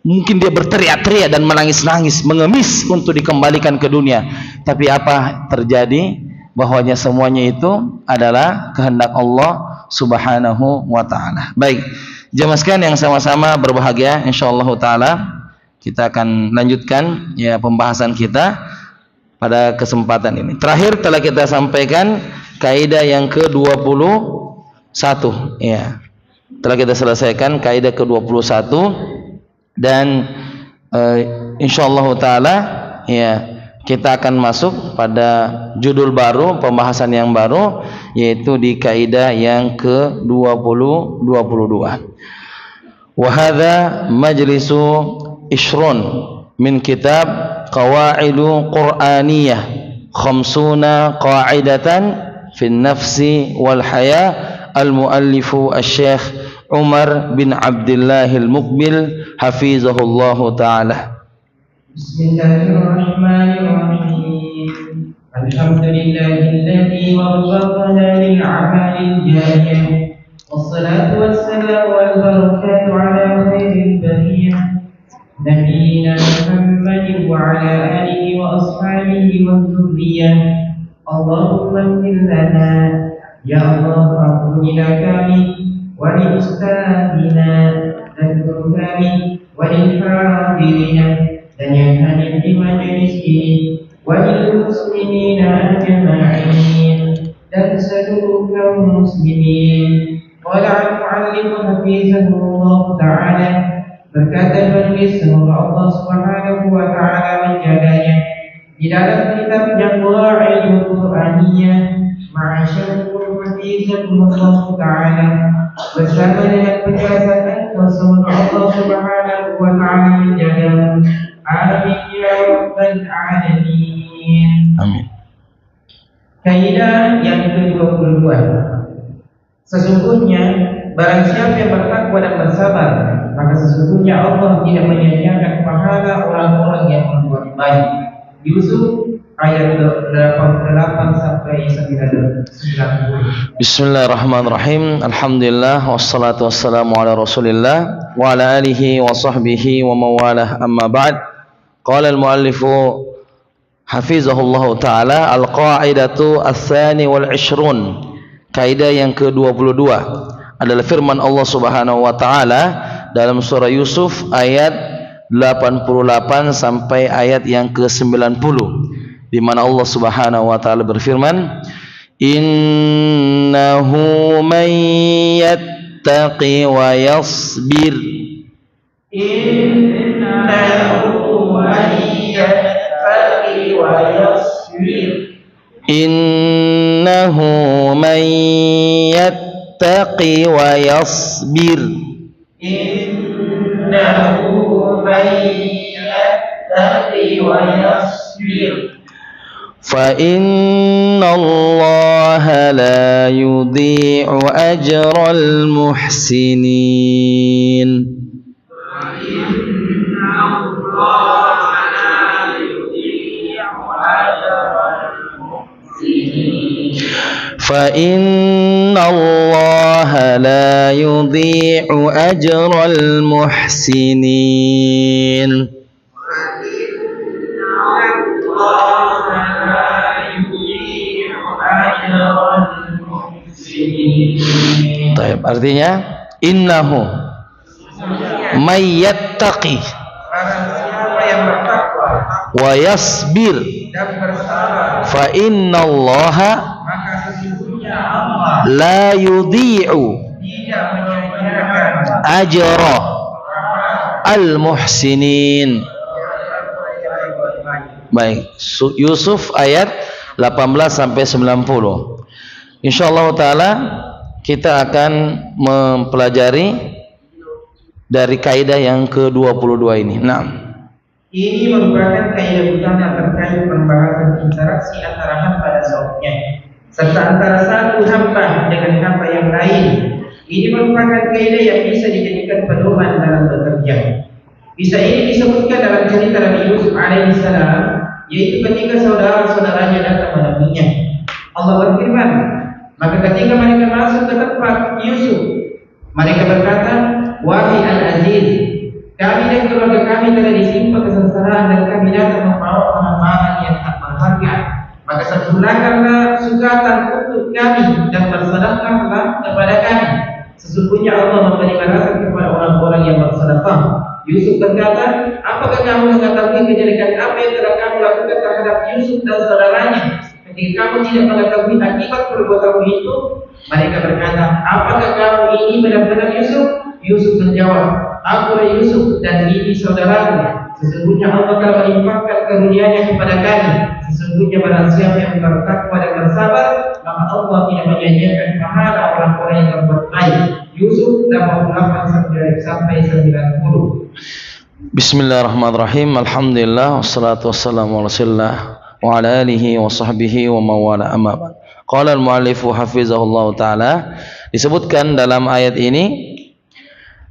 mungkin dia berteriak-teriak dan menangis-nangis, mengemis untuk dikembalikan ke dunia. Tapi apa terjadi? Bahwanya semuanya itu adalah kehendak Allah Subhanahu wa ta'ala. Baik, jamaah sekalian yang sama-sama berbahagia, insyaallah ta'ala kita akan lanjutkan ya pembahasan kita pada kesempatan ini. Terakhir telah kita sampaikan kaidah yang ke-21 ya. Telah kita selesaikan kaidah ke-21 dan insyaallah taala ya kita akan masuk pada judul baru, pembahasan yang baru, yaitu di kaidah yang ke-22. Wa hadza majlisu ishrun min kitab qawaidu qur'aniyah 50 qa'idatan fi nafsi wal haya al-muallifu asy-syekh Umar bin Abdullah al-Muqbil hafizahullahu ta'ala.
Bismillahirrahmanirrahim. Alhamdulillahilladzi waffaqana lil 'amalil jariyah. Wassalatu wassalamu wal barakatu ala khairil bariyah. Nabiyyina Muhammadin wa ala alihi wa ashabihi wa dzurriyyah. Allahumma ighfir lana ya Allah, ampunilah kami wa li ustadzina dan guru kami wa lil hadirina dan yang hadir di majelis ini wa lil muslimina ajma'in. المسلمين. قال المعلم حفظه الله تعالى berkata penulis semoga Allah Subhanahu wa taala menjaganya di dalam kitabnya Qawaidul Qur'aniyah ma'asyarul hafizahullah taala bersama dengan penjelasan semoga Allah Subhanahu wa taala menjagamu. Amin ya rabbal alamin.
Amin.
Kaidah yang ke-22. Sesungguhnya barang siapa yang bertakwa dan bersabar, maka sesungguhnya Allah tidak menyia-nyiakan pahala orang-orang yang berbuat baik. Yusuf ayat 88 sampai 90.
Bismillahirrahmanirrahim. Alhamdulillah wassalatu wassalamu ala Rasulillah wa ala alihi wa sahbihi wa mawalah, amma ba'd. Qala al-muallifu hafizahullahu ta'ala al-qa'idatu ats-tsani wal 'ishrun. Kaidah yang ke-22 adalah firman Allah Subhanahu wa taala dalam surah Yusuf ayat 88 sampai ayat yang ke-90, di mana Allah Subhanahu wa taala berfirman, innahu man yattaqi wa yasbir,
innahu man yattaqi wa yasbir,
innahu man yattaqi wa yasbir,
innahu man yattaqi wa yasbir,
fa innallaha la yudhi'u ajral muhsinin. فإن الله لا يضيع أجر المحسنين. طيب, artinya innahu may yattaqi wa yasbir fa innallaha la yudhi'u ajra al-muhsinin. Baik, Yusuf ayat 18 sampai 90. Insyaallah taala kita akan mempelajari dari kaidah yang ke-22 ini. Nah,
ini merupakan kaidah utama terkait pembahasan interaksi antara hamba dan Rabbnya, serta antara satu hamba dengan hamba yang lain. Ini merupakan kaidah yang bisa dijadikan pedoman dalam bekerja. Bisa ini disebutkan dalam cerita Nabi Yusuf alaihissalam, yaitu ketika saudara-saudaranya datang menemuinya. Allah berfirman, maka ketika mereka masuk ke tempat Yusuf, mereka berkata, wahai Al-Aziz, kami dan keluarga kami telah ditimpa kesengsaraan dan kami datang membawa amalan yang tak berharga. Maka sempurnakanlah sukatan untuk kami dan bersedekahlah kepada kami. Sesungguhnya Allah memberi balasan kepada orang-orang yang bersedekah. Yusuf berkata, apakah kamu mengetahui kejelekan apa yang telah kamu lakukan terhadap Yusuf dan saudaranya? Ketika kamu tidak mengetahui akibat perbuatanmu itu, mereka berkata, apakah kamu ini benar-benar Yusuf? Yusuf menjawab, aku Yusuf dan ini saudaraku. Sesungguhnya Allah telah melimpahkan karunia-Nya kepada kami. Sesungguhnya barang siapa yang bertakwa dan bersabar, maka Allah tidak menyia-nyiakan pahala orang-orang yang berbuat baik. Yusuf 88 sampai 90.
Bismillahirrahmanirrahim. Alhamdulillah wassalatu wassalamu ala Rasulillah wa ala alihi wa sahbihi wa mawala, amma ba'd. Qala al-muallifu hafizahullah taala, disebutkan dalam ayat ini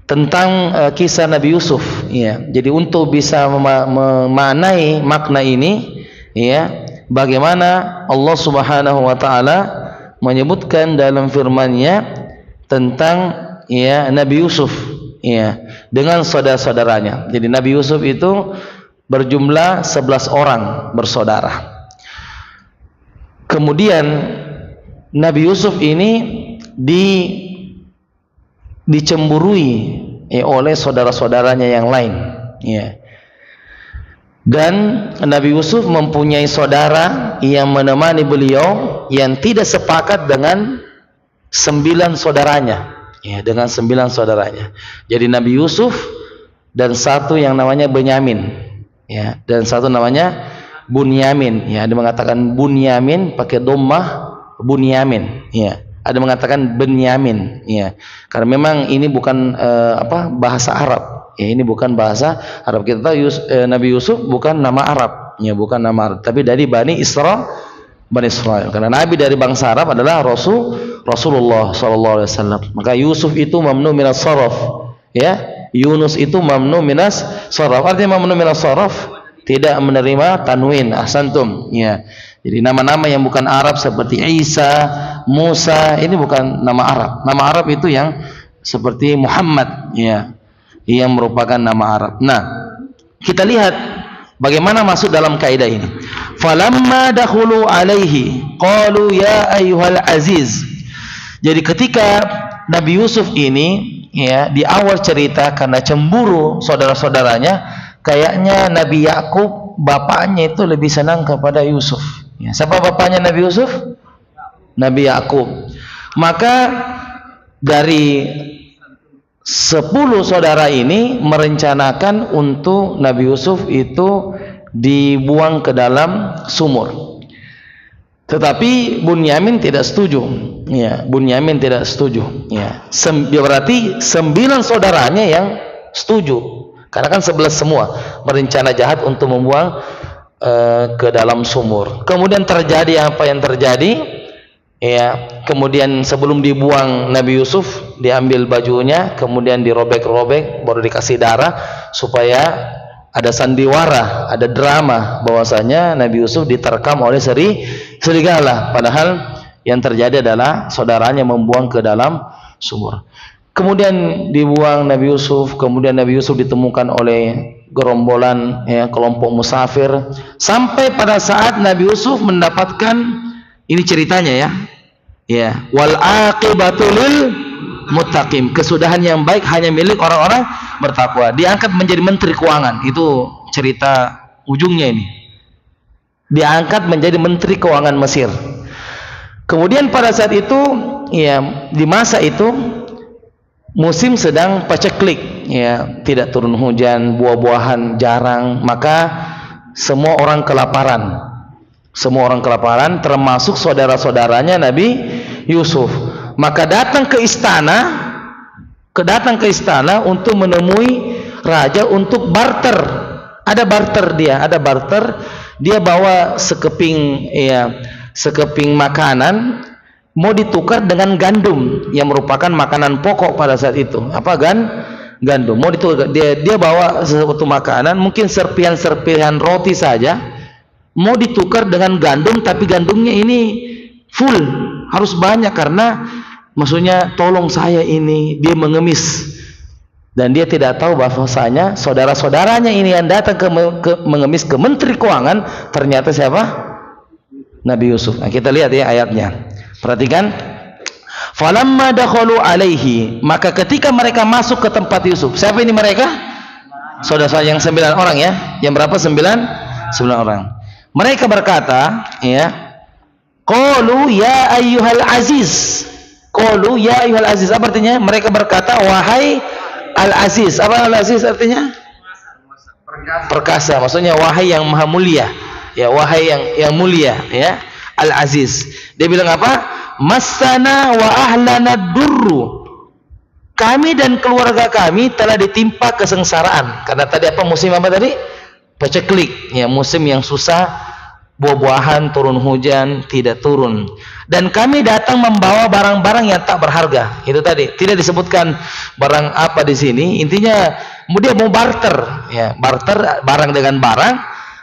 tentang kisah Nabi Yusuf, ya. Jadi untuk bisa memaknai makna ini, ya, bagaimana Allah Subhanahu wa taala menyebutkan dalam firman-Nya tentang, ya, Nabi Yusuf, ya, dengan saudara-saudaranya. Jadi Nabi Yusuf itu berjumlah 11 orang bersaudara. Kemudian Nabi Yusuf ini dicemburui, ya, oleh saudara-saudaranya yang lain, ya. Dan Nabi Yusuf mempunyai saudara yang menemani beliau yang tidak sepakat dengan 9 saudaranya, ya, dengan 9 saudaranya. Jadi Nabi Yusuf dan satu yang namanya Benyamin, ya, dan satu namanya Bunyamin, ya. Ada mengatakan Bunyamin pakai dhammah, Bunyamin, ya. Ada mengatakan Benyamin, ya. Karena memang ini bukan bahasa Arab, ya. Ini bukan bahasa Arab. Kita tahu Nabi Yusuf bukan nama Arab, ya, bukan nama Arab, tapi dari Bani Israel. Karena Nabi dari bangsa Arab adalah Rasulullah sallallahu alaihi wasallam. Maka Yusuf itu mamnu minas saraf, ya. Yunus itu mamnu minas saraf. Artinya mamnu minas saraf, tidak menerima tanwin. Ahsantum, ya. Jadi nama-nama yang bukan Arab seperti Isa, Musa, ini bukan nama Arab. Nama Arab itu yang seperti Muhammad, ya, yang merupakan nama Arab. Nah, kita lihat bagaimana masuk dalam kaidah ini. Falamma dakhulu alaihi qalu ya ayyuhal aziz. Jadi ketika Nabi Yusuf ini, ya, di awal cerita karena cemburu saudara-saudaranya, kayaknya Nabi Yakub bapaknya itu lebih senang kepada Yusuf. Ya, siapa bapaknya Nabi Yusuf? Nabi Yakub. Maka dari 10 saudara ini merencanakan untuk Nabi Yusuf itu dibuang ke dalam sumur. Tetapi Bunyamin tidak setuju. Ya, Bunyamin tidak setuju. Ya, berarti 9 saudaranya yang setuju. Karena kan 11 semua berencana jahat untuk membuang ke dalam sumur. Kemudian terjadi apa yang terjadi? Ya, kemudian sebelum dibuang Nabi Yusuf diambil bajunya, kemudian dirobek-robek, baru dikasih darah supaya ada sandiwara, ada drama bahwasanya Nabi Yusuf diterkam oleh serigala. Padahal yang terjadi adalah saudaranya membuang ke dalam sumur. Kemudian dibuang Nabi Yusuf, kemudian Nabi Yusuf ditemukan oleh gerombolan, ya, kelompok musafir, sampai pada saat Nabi Yusuf mendapatkan, ini ceritanya, ya, wal aqibatu lil muttaqin, kesudahan yang baik hanya milik orang-orang bertakwa. Diangkat menjadi menteri keuangan, itu cerita ujungnya ini. Diangkat menjadi menteri keuangan Mesir. Kemudian pada saat itu, ya, di masa itu musim sedang paceklik, ya, tidak turun hujan, buah-buahan jarang, maka semua orang kelaparan. Semua orang kelaparan, termasuk saudara-saudaranya Nabi Yusuf. Maka datang ke istana untuk menemui raja untuk barter. Ada barter. Dia bawa sekeping makanan mau ditukar dengan gandum yang merupakan makanan pokok pada saat itu. Apa gandum? Mau ditukar. Dia bawa sesuatu makanan, mungkin serpihan roti saja, mau ditukar dengan gandum, tapi gandumnya ini full, harus banyak, karena maksudnya tolong saya ini. Dia mengemis dan dia tidak tahu bahwasanya saudara-saudaranya ini yang datang mengemis ke menteri keuangan ternyata siapa? Nabi Yusuf. Nah, kita lihat ya ayatnya. Perhatikan. Falamma dakhalu alaihi, maka ketika mereka masuk ke tempat Yusuf. Siapa ini mereka? Saudara yang 9 orang, ya. Yang berapa? 9 orang. Mereka berkata, ya, qalu ya ayyuhal aziz. Qalu ya ayyuhal aziz. Apa artinya? Mereka berkata, wahai al-aziz. Apa al-aziz artinya? Perkasa. Maksudnya wahai yang maha mulia. Ya, wahai yang mulia, ya. Al-aziz. Dia bilang apa? Masana wa ahlana durru. Kami dan keluarga kami telah ditimpa kesengsaraan. Karena tadi apa, musim apa tadi? Paceklik, ya, musim yang susah, buah-buahan turun hujan tidak turun. Dan kami datang membawa barang-barang yang tak berharga. Itu tadi tidak disebutkan barang apa di sini. Intinya dia mau barter, ya, barter barang dengan barang,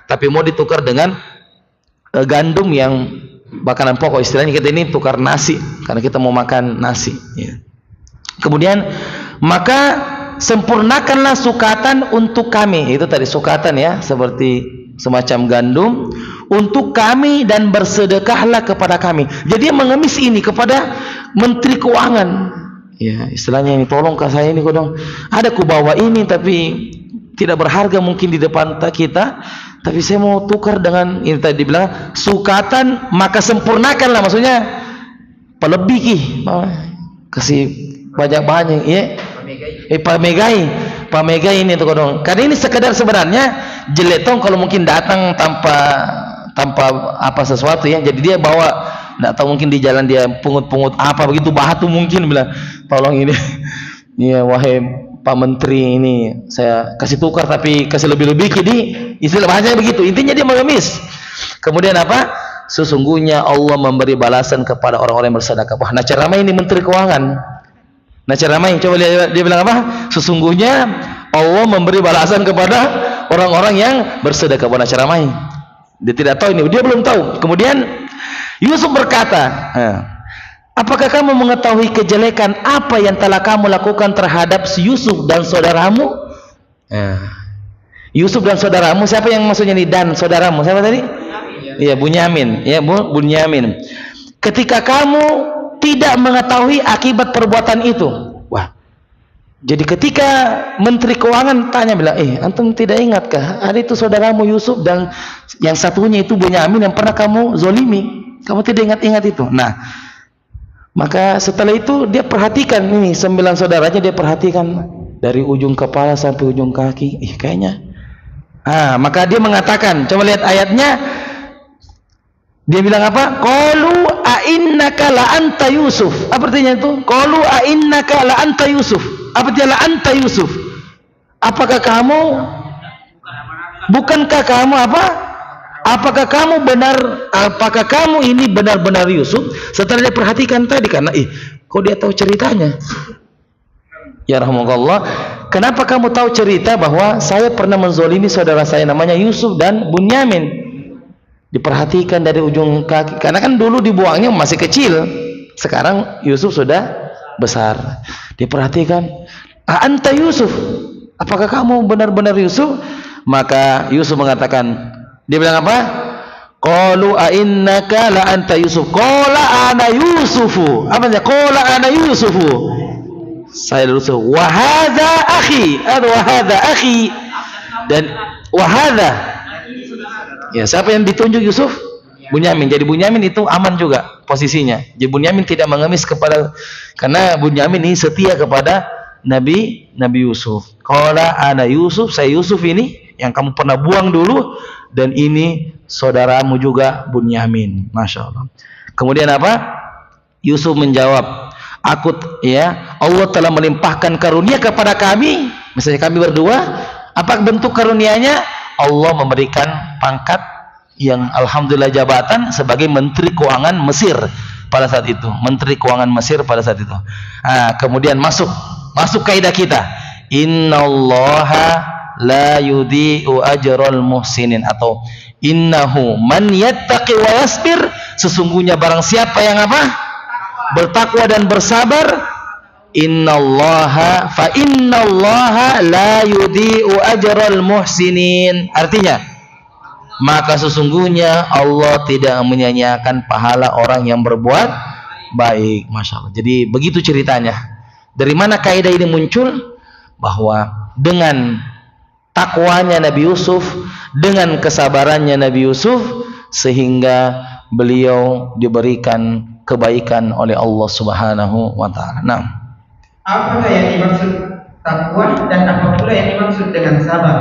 tapi mau ditukar dengan gandum yang makanan pokok. Istilahnya kita ini tukar nasi karena kita mau makan nasi, ya. Kemudian maka sempurnakanlah sukatan untuk kami. Itu tadi sukatan, ya, seperti semacam gandum untuk kami, dan bersedekahlah kepada kami. Jadi dia mengemis ini kepada menteri keuangan, ya, istilahnya ini, tolong ke saya ini, kodong ada ku bawa ini tapi tidak berharga mungkin di depan kita, tapi saya mau tukar dengan ini. Tadi dibilang sukatan, maka sempurnakanlah, maksudnya pelebih ki, kasih banyak ya. Pamegai ini tuh kodong. Karena ini sekedar sebenarnya jelek tong kalau mungkin datang tanpa apa sesuatu ya. Jadi dia bawa, enggak tahu mungkin di jalan dia pungut-pungut apa begitu batu mungkin bilang, "Tolong ini ya wahai Pak Menteri, ini saya kasih tukar tapi kasih lebih-lebih kini." Istilah bahasanya begitu. Intinya dia mengemis. Kemudian apa? Sesungguhnya Allah memberi balasan kepada orang-orang yang bersedekah. Wah, Nacer Ramai ini Menteri Keuangan. Nacer Ramai, coba dia bilang apa? Sesungguhnya Allah memberi balasan kepada orang-orang yang bersedekah. Wah, Nacer Ramai. Dia tidak tahu ini, dia belum tahu. Kemudian Yusuf berkata, apakah kamu mengetahui kejelekan apa yang telah kamu lakukan terhadap si Yusuf dan saudaramu? Yusuf dan saudaramu, siapa yang maksudnya ini dan saudaramu? Siapa tadi? Iya, Bunyamin. Ya, Bunyamin. Ketika kamu tidak mengetahui akibat perbuatan itu. Wah. Jadi ketika Menteri Keuangan tanya bilang, antum tidak ingatkah ada itu saudaramu Yusuf dan yang satunya itu Bunyamin yang pernah kamu zolimi? Kamu tidak ingat-ingat itu? Nah, maka setelah itu dia perhatikan ini 9 saudaranya, dia perhatikan dari ujung kepala sampai ujung kaki. Kayaknya. Maka dia mengatakan, coba lihat ayatnya. Dia bilang apa? Qalu a'innaka la anta Yusuf. Apa artinya itu? Qalu a'innaka la anta Yusuf. Apa artinya la anta Yusuf? Apakah kamu, bukankah kamu apa? Apakah kamu benar, apakah kamu ini benar-benar Yusuf? Setelah dia perhatikan tadi, karena kok dia tahu ceritanya? Ya rahmatullah, kenapa kamu tahu cerita bahwa saya pernah menzolimi saudara saya namanya Yusuf dan Bunyamin? Diperhatikan dari ujung kaki, karena kan dulu dibuangnya masih kecil, sekarang Yusuf sudah besar. Diperhatikan, anta Yusuf, apakah kamu benar-benar Yusuf? Maka Yusuf mengatakan, dia bilang apa? Qalu a'innaka la anta Yusuf. Qala ana Yusufu. Apa artinya? Qala ana Yusufu. Saya Yusuf. Wa hadza akhi. Wa hadza akhi. Dan wa hadza, ya, siapa yang ditunjuk Yusuf? Bunyamin. Jadi Bunyamin itu aman juga posisinya. Jadi Bunyamin tidak mengemis kepada, karena Bunyamin ini setia kepada Nabi Yusuf. Qala ana Yusuf, saya Yusuf ini yang kamu pernah buang dulu, dan ini saudaramu juga Bunyamin. Masya Allah. Kemudian apa? Yusuf menjawab, Allah telah melimpahkan karunia kepada kami, misalnya kami berdua. Apa bentuk karunianya? Allah memberikan pangkat yang alhamdulillah jabatan sebagai Menteri Keuangan Mesir pada saat itu. Menteri Keuangan Mesir pada saat itu. Kemudian masuk kaidah kita. Innallaha la yudhi'u ajral muhsinin, atau innahu man yattaqi wa yasbir, sesungguhnya barang siapa yang apa? Bertakwa dan bersabar, innallaha la yudhi'u ajral muhsinin. Artinya, maka sesungguhnya Allah tidak menyia-nyiakan pahala orang yang berbuat baik. Masya Allah. Jadi begitu ceritanya. Dari mana kaidah ini muncul? Bahwa dengan takwanya Nabi Yusuf, dengan kesabarannya Nabi Yusuf, sehingga beliau diberikan kebaikan oleh Allah Subhanahu wa ta'ala. Nah,
apakah yang dimaksud takwa dan apa pula yang dimaksud dengan sabar?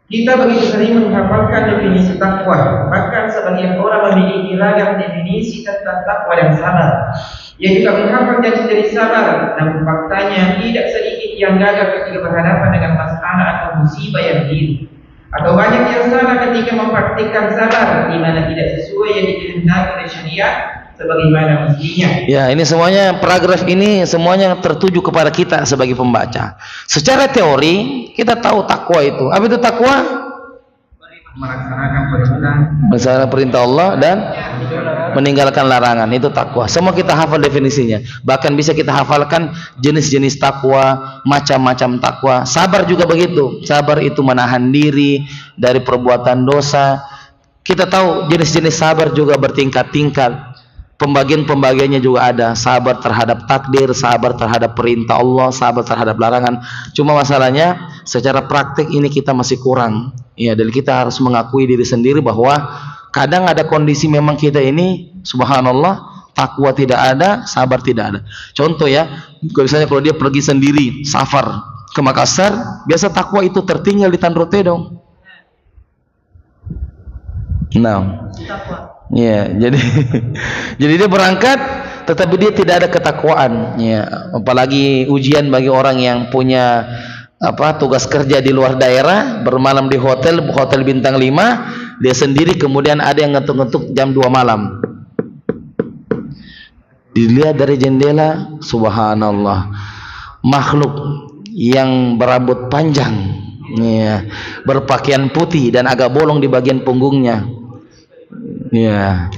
Kita begitu sering menghafalkan definisi takwa, bahkan sebagian orang memiliki ragam definisi tentang takwa dan sabar. Ia juga menghafal janji sabar, namun faktanya tidak sedikit yang gagal ketika berhadapan dengan masalah atau musibah yang diri, atau banyak yang salah ketika mempraktikkan sabar di mana tidak sesuai yang dikehendaki oleh syariat sebagaimana mestinya.
Ya, ini semuanya, paragraf ini semuanya tertuju kepada kita sebagai pembaca. Secara teori kita tahu takwa itu. Apa itu takwa? Melaksanakan perintah Allah dan meninggalkan larangan, itu takwa. Semua kita hafal definisinya. Bahkan bisa kita hafalkan jenis-jenis takwa, macam-macam takwa. Sabar juga begitu. Sabar itu menahan diri dari perbuatan dosa. Kita tahu jenis-jenis sabar juga bertingkat-tingkat. Pembagian-pembagiannya juga ada. Sabar terhadap takdir, sabar terhadap perintah Allah, sabar terhadap larangan. Cuma masalahnya secara praktik ini kita masih kurang. Ya, dan kita harus mengakui diri sendiri bahwa kadang ada kondisi memang kita ini subhanallah takwa tidak ada, sabar tidak ada. Contoh ya, misalnya kalau dia pergi sendiri, safar ke Makassar, biasa takwa itu tertinggal di Tanro Tedong. Nah, ya, jadi dia berangkat, tetapi dia tidak ada ketakwaan. Ya, apalagi ujian bagi orang yang punya tugas kerja di luar daerah, bermalam di hotel bintang 5, dia sendiri, kemudian ada yang ngetuk-ngetuk jam 2 malam. Dilihat dari jendela, subhanallah, makhluk yang berambut panjang, ya, berpakaian putih dan agak bolong di bagian punggungnya. Ya.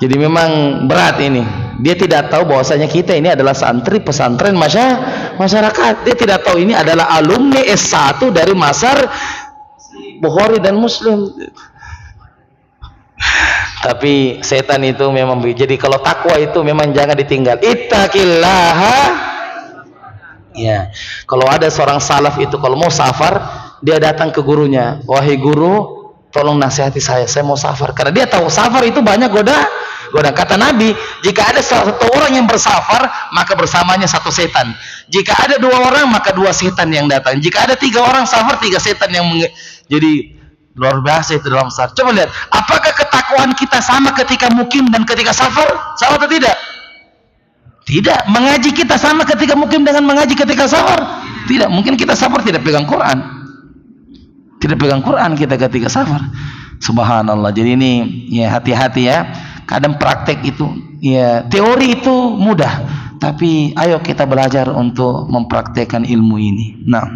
Jadi memang berat ini. Dia tidak tahu bahwasanya kita ini adalah santri pesantren masyarakat. Dia tidak tahu ini adalah alumni S1 dari Masar, Bukhari dan Muslim. Tapi setan itu memang, jadi kalau takwa itu memang jangan ditinggal. Ittaqillaha. Ya, kalau ada seorang salaf itu kalau mau safar, dia datang ke gurunya, wahai guru, tolong nasihati saya mau safar. Karena dia tahu safar itu banyak godaan. Kata Nabi, jika ada salah satu orang yang bersafar, maka bersamanya 1 setan. Jika ada 2 orang, maka 2 setan yang datang. Jika ada 3 orang safar, 3 setan yang jadi luar biasa itu dalam safar. Coba lihat, apakah ketakwaan kita sama ketika mukim dan ketika safar? Sama atau tidak? Tidak. Mengaji kita sama ketika mukim dengan mengaji ketika safar? Tidak. Mungkin kita safar tidak pegang Quran. Tidak pegang Quran kita ketika safar. Subhanallah. Jadi ini ya, hati-hati ya. Kadang praktek itu ya, teori itu mudah, tapi ayo kita belajar untuk mempraktekkan ilmu ini. Nah,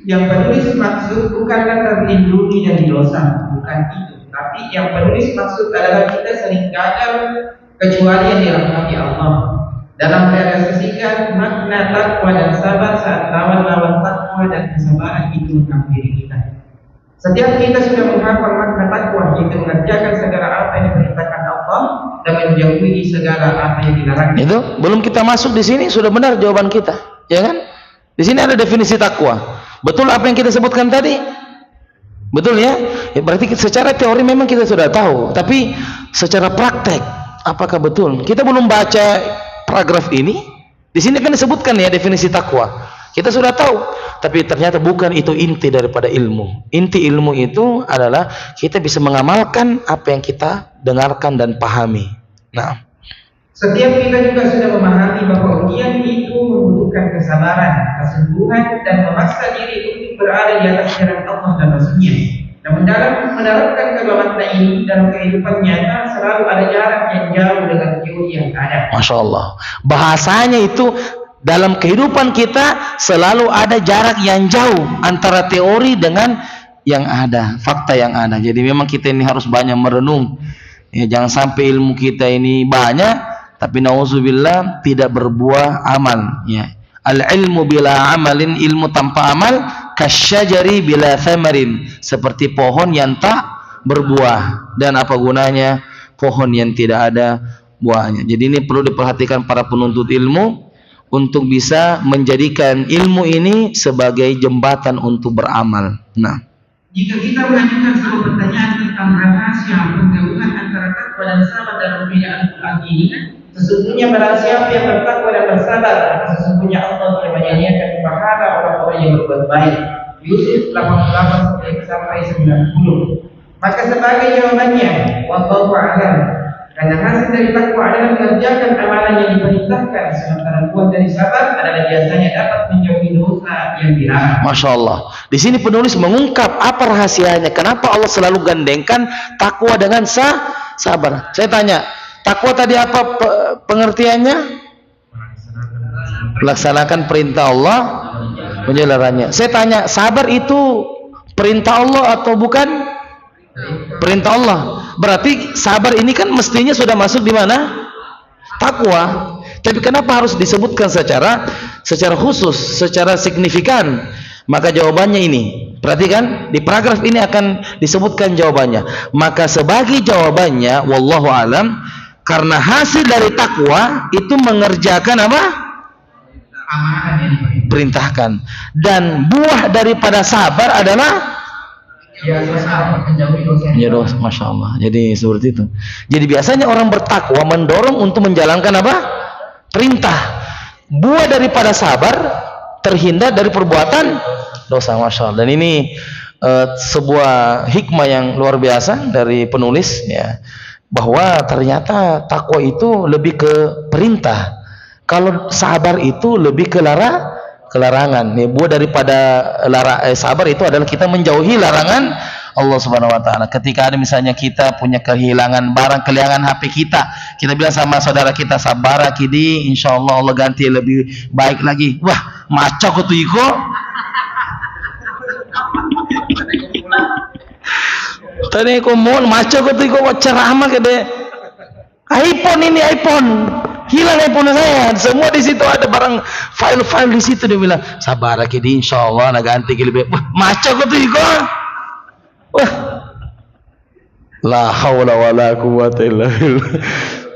yang penulis maksud bukanlah terlindungi dari dosa, bukan itu. Tapi yang penulis maksud adalah kita sering gagal kecuali yang dirahmati Allah. Dalam merealisasikan makna takwa dan sabar saat lawan-lawan takwa dan kesabaran itu menghampiri kita. Setiap kita sudah menghafal makna takwa, kita mengerjakan segala apa yang diperintahkan Allah dan menjauhi segala apa yang dilarang.
Itu belum kita masuk di sini sudah benar jawaban kita, ya kan? Di sini ada definisi takwa. Betul apa yang kita sebutkan tadi? Betul ya? Ya berarti secara teori memang kita sudah tahu, tapi secara praktek apakah betul? Kita belum baca paragraf ini. Di sini kan disebutkan ya definisi takwa. Kita sudah tahu, tapi ternyata bukan itu inti daripada ilmu. Inti ilmu itu adalah kita bisa mengamalkan apa yang kita dengarkan dan pahami. Nah,
setiap kita juga sudah memahami bahwa ujian itu membutuhkan kesabaran, kesungguhan, dan memaksa diri untuk berada di atas jalan Allah dan Rasulnya. Namun dalam menerapkan kedua makna ini dalam kehidupan nyata selalu ada jarak yang jauh dengan teori yang ada.
Masya Allah. Bahasanya itu dalam kehidupan kita selalu ada jarak yang jauh antara teori dengan yang ada, fakta yang ada. Jadi memang kita ini harus banyak merenung. Ya, jangan sampai ilmu kita ini banyak, tapi nauzubillah tidak berbuah amal. Ya. Al-ilmu bila amalin, ilmu tanpa amal, kasyajari bila thamarin, seperti pohon yang tak berbuah. Dan apa gunanya pohon yang tidak ada buahnya? Jadi ini perlu diperhatikan para penuntut ilmu untuk bisa menjadikan ilmu ini sebagai jembatan untuk beramal. Nah,
jika kita mengajukan sebuah pertanyaan tentang rahasia penggabungan antara takwa dan sabar dalam pembinaan Quran ini, sesungguhnya barang siapa yang bertakwa dan bersabar, maka sesungguhnya Allah telah menyediakan pahala orang-orang yang berbuat baik. Yusuf 88 sampai 90. Maka sebagai jawabannya, wallahu a'lam. Karena hasil dari takwa adalah mengerjakan amalan yang diperintahkan, sementara buah dari sabar adalah biasanya dapat menjauhi dosa yang dilarang.
Masya Allah. Di sini penulis mengungkap apa rahasianya. Kenapa Allah selalu gandengkan takwa dengan sabar? Saya tanya, takwa tadi apa pengertiannya? Laksanakan perintah Allah, menjalankannya. Saya tanya, sabar itu perintah Allah atau bukan? Perintah Allah. Berarti sabar ini kan mestinya sudah masuk di mana? Takwa. Tapi kenapa harus disebutkan secara khusus, secara signifikan? Maka jawabannya ini. Perhatikan, di paragraf ini akan disebutkan jawabannya. Maka sebagai jawabannya, wallahu alam, karena hasil dari takwa itu mengerjakan apa?
Amalan yang diperintahkan.
Perintahkan. Dan buah daripada sabar adalah
Ya, susah menjauhi dosa.
Ya dosa, masya Allah. Jadi seperti itu. Jadi biasanya orang bertakwa mendorong untuk menjalankan apa? Perintah. Buah daripada sabar, terhindar dari perbuatan dosa, masya Allah. Dan ini sebuah hikmah yang luar biasa dari penulis, ya, bahwa ternyata takwa itu lebih ke perintah. Kalau sabar itu lebih ke larangan. Ya, buah daripada sabar itu adalah kita menjauhi larangan Allah Subhanahu wa taala. Ketika ada misalnya kita punya kehilangan barang, kehilangan HP kita bilang sama saudara kita, sabar kidi, insyaallah Allah ganti lebih baik lagi. Wah, maco kutu iko. Tadi ko mon maco kutu iko ceramah kede. iPhone ini iPhone. Hilang iPhone saya. Semua di situ ada barang file-file di situ, dia bilang, sabar kidi, insyaallah nak ganti lebih. Wah, maco kutu iko. Wah, la haula wala quwwata illa billah.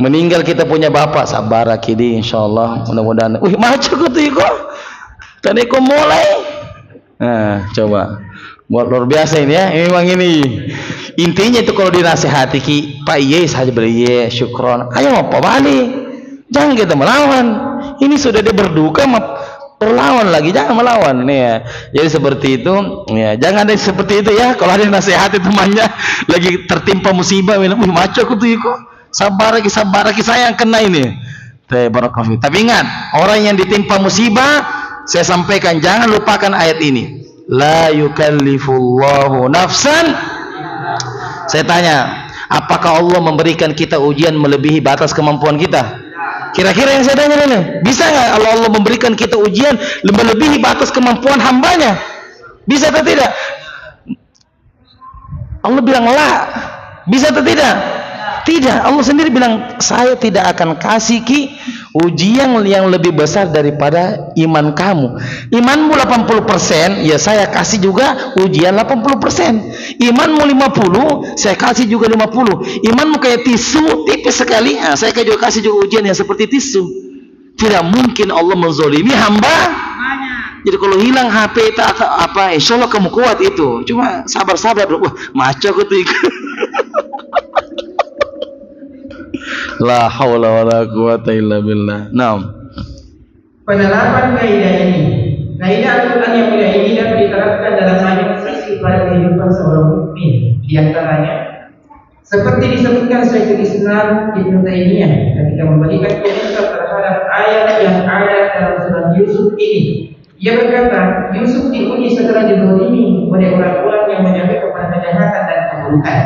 Meninggal kita punya bapak, sabar kidi, insyaallah mudah-mudahan. Wih, macam gitu iko. Tadi ko mulai. Nah, coba. Buat luar biasa ini ya. Memang ini. Intinya itu kalau dinasihati ki, Pak Iye saja beri ye, syukron. Ayo apa balik. Jangan kita melawan. Ini sudah dia berduka, berlawan lagi, jangan melawan nih ya. Jadi seperti itu ya, jangan ada seperti itu ya. Kalau ada nasihati temannya lagi tertimpa musibah, bilang, "Wih, maco aku tuh kok. Sabar lagi saya yang kena ini." Tapi ingat, orang yang ditimpa musibah, saya sampaikan jangan lupakan ayat ini. La yukallifullahu nafsan. Saya tanya, apakah Allah memberikan kita ujian melebihi batas kemampuan kita? Kira-kira yang saya tanya ini, bisa nggak Allah memberikan kita ujian melebihi batas kemampuan hambanya? Bisa atau tidak? Allah bilang lah. Bisa atau tidak? Tidak. Allah sendiri bilang, saya tidak akan kasih ki ujian yang lebih besar daripada iman kamu. Imanmu 80%, ya saya kasih juga ujian 80%. Imanmu 50, saya kasih juga 50. Imanmu kayak tisu, tipis sekali, nah, saya juga kasih juga ujian yang seperti tisu. Tidak mungkin Allah menzolimi hamba. Jadi kalau hilang HP atau apa, insya Allah kamu kuat itu. Cuma sabar-sabar. Wah, maco aku tuh. La haula wala quwata illa billah. Naam.
Penerapan kaidah ini, kaidah Al-Quran yang mulia ini dapat diterapkan dalam banyak sisi pada kehidupan seorang mukmin. Di antaranya, seperti disebutkan Syekhul Islam Ibnu Taimiyah ketika memberikan komentar terhadap ayat yang ada dalam surat Yusuf ini. Ia berkata, Yusuf diuji setelah dizalimi oleh orang-orang yang menyampai kepada kejahatan dan keburukan.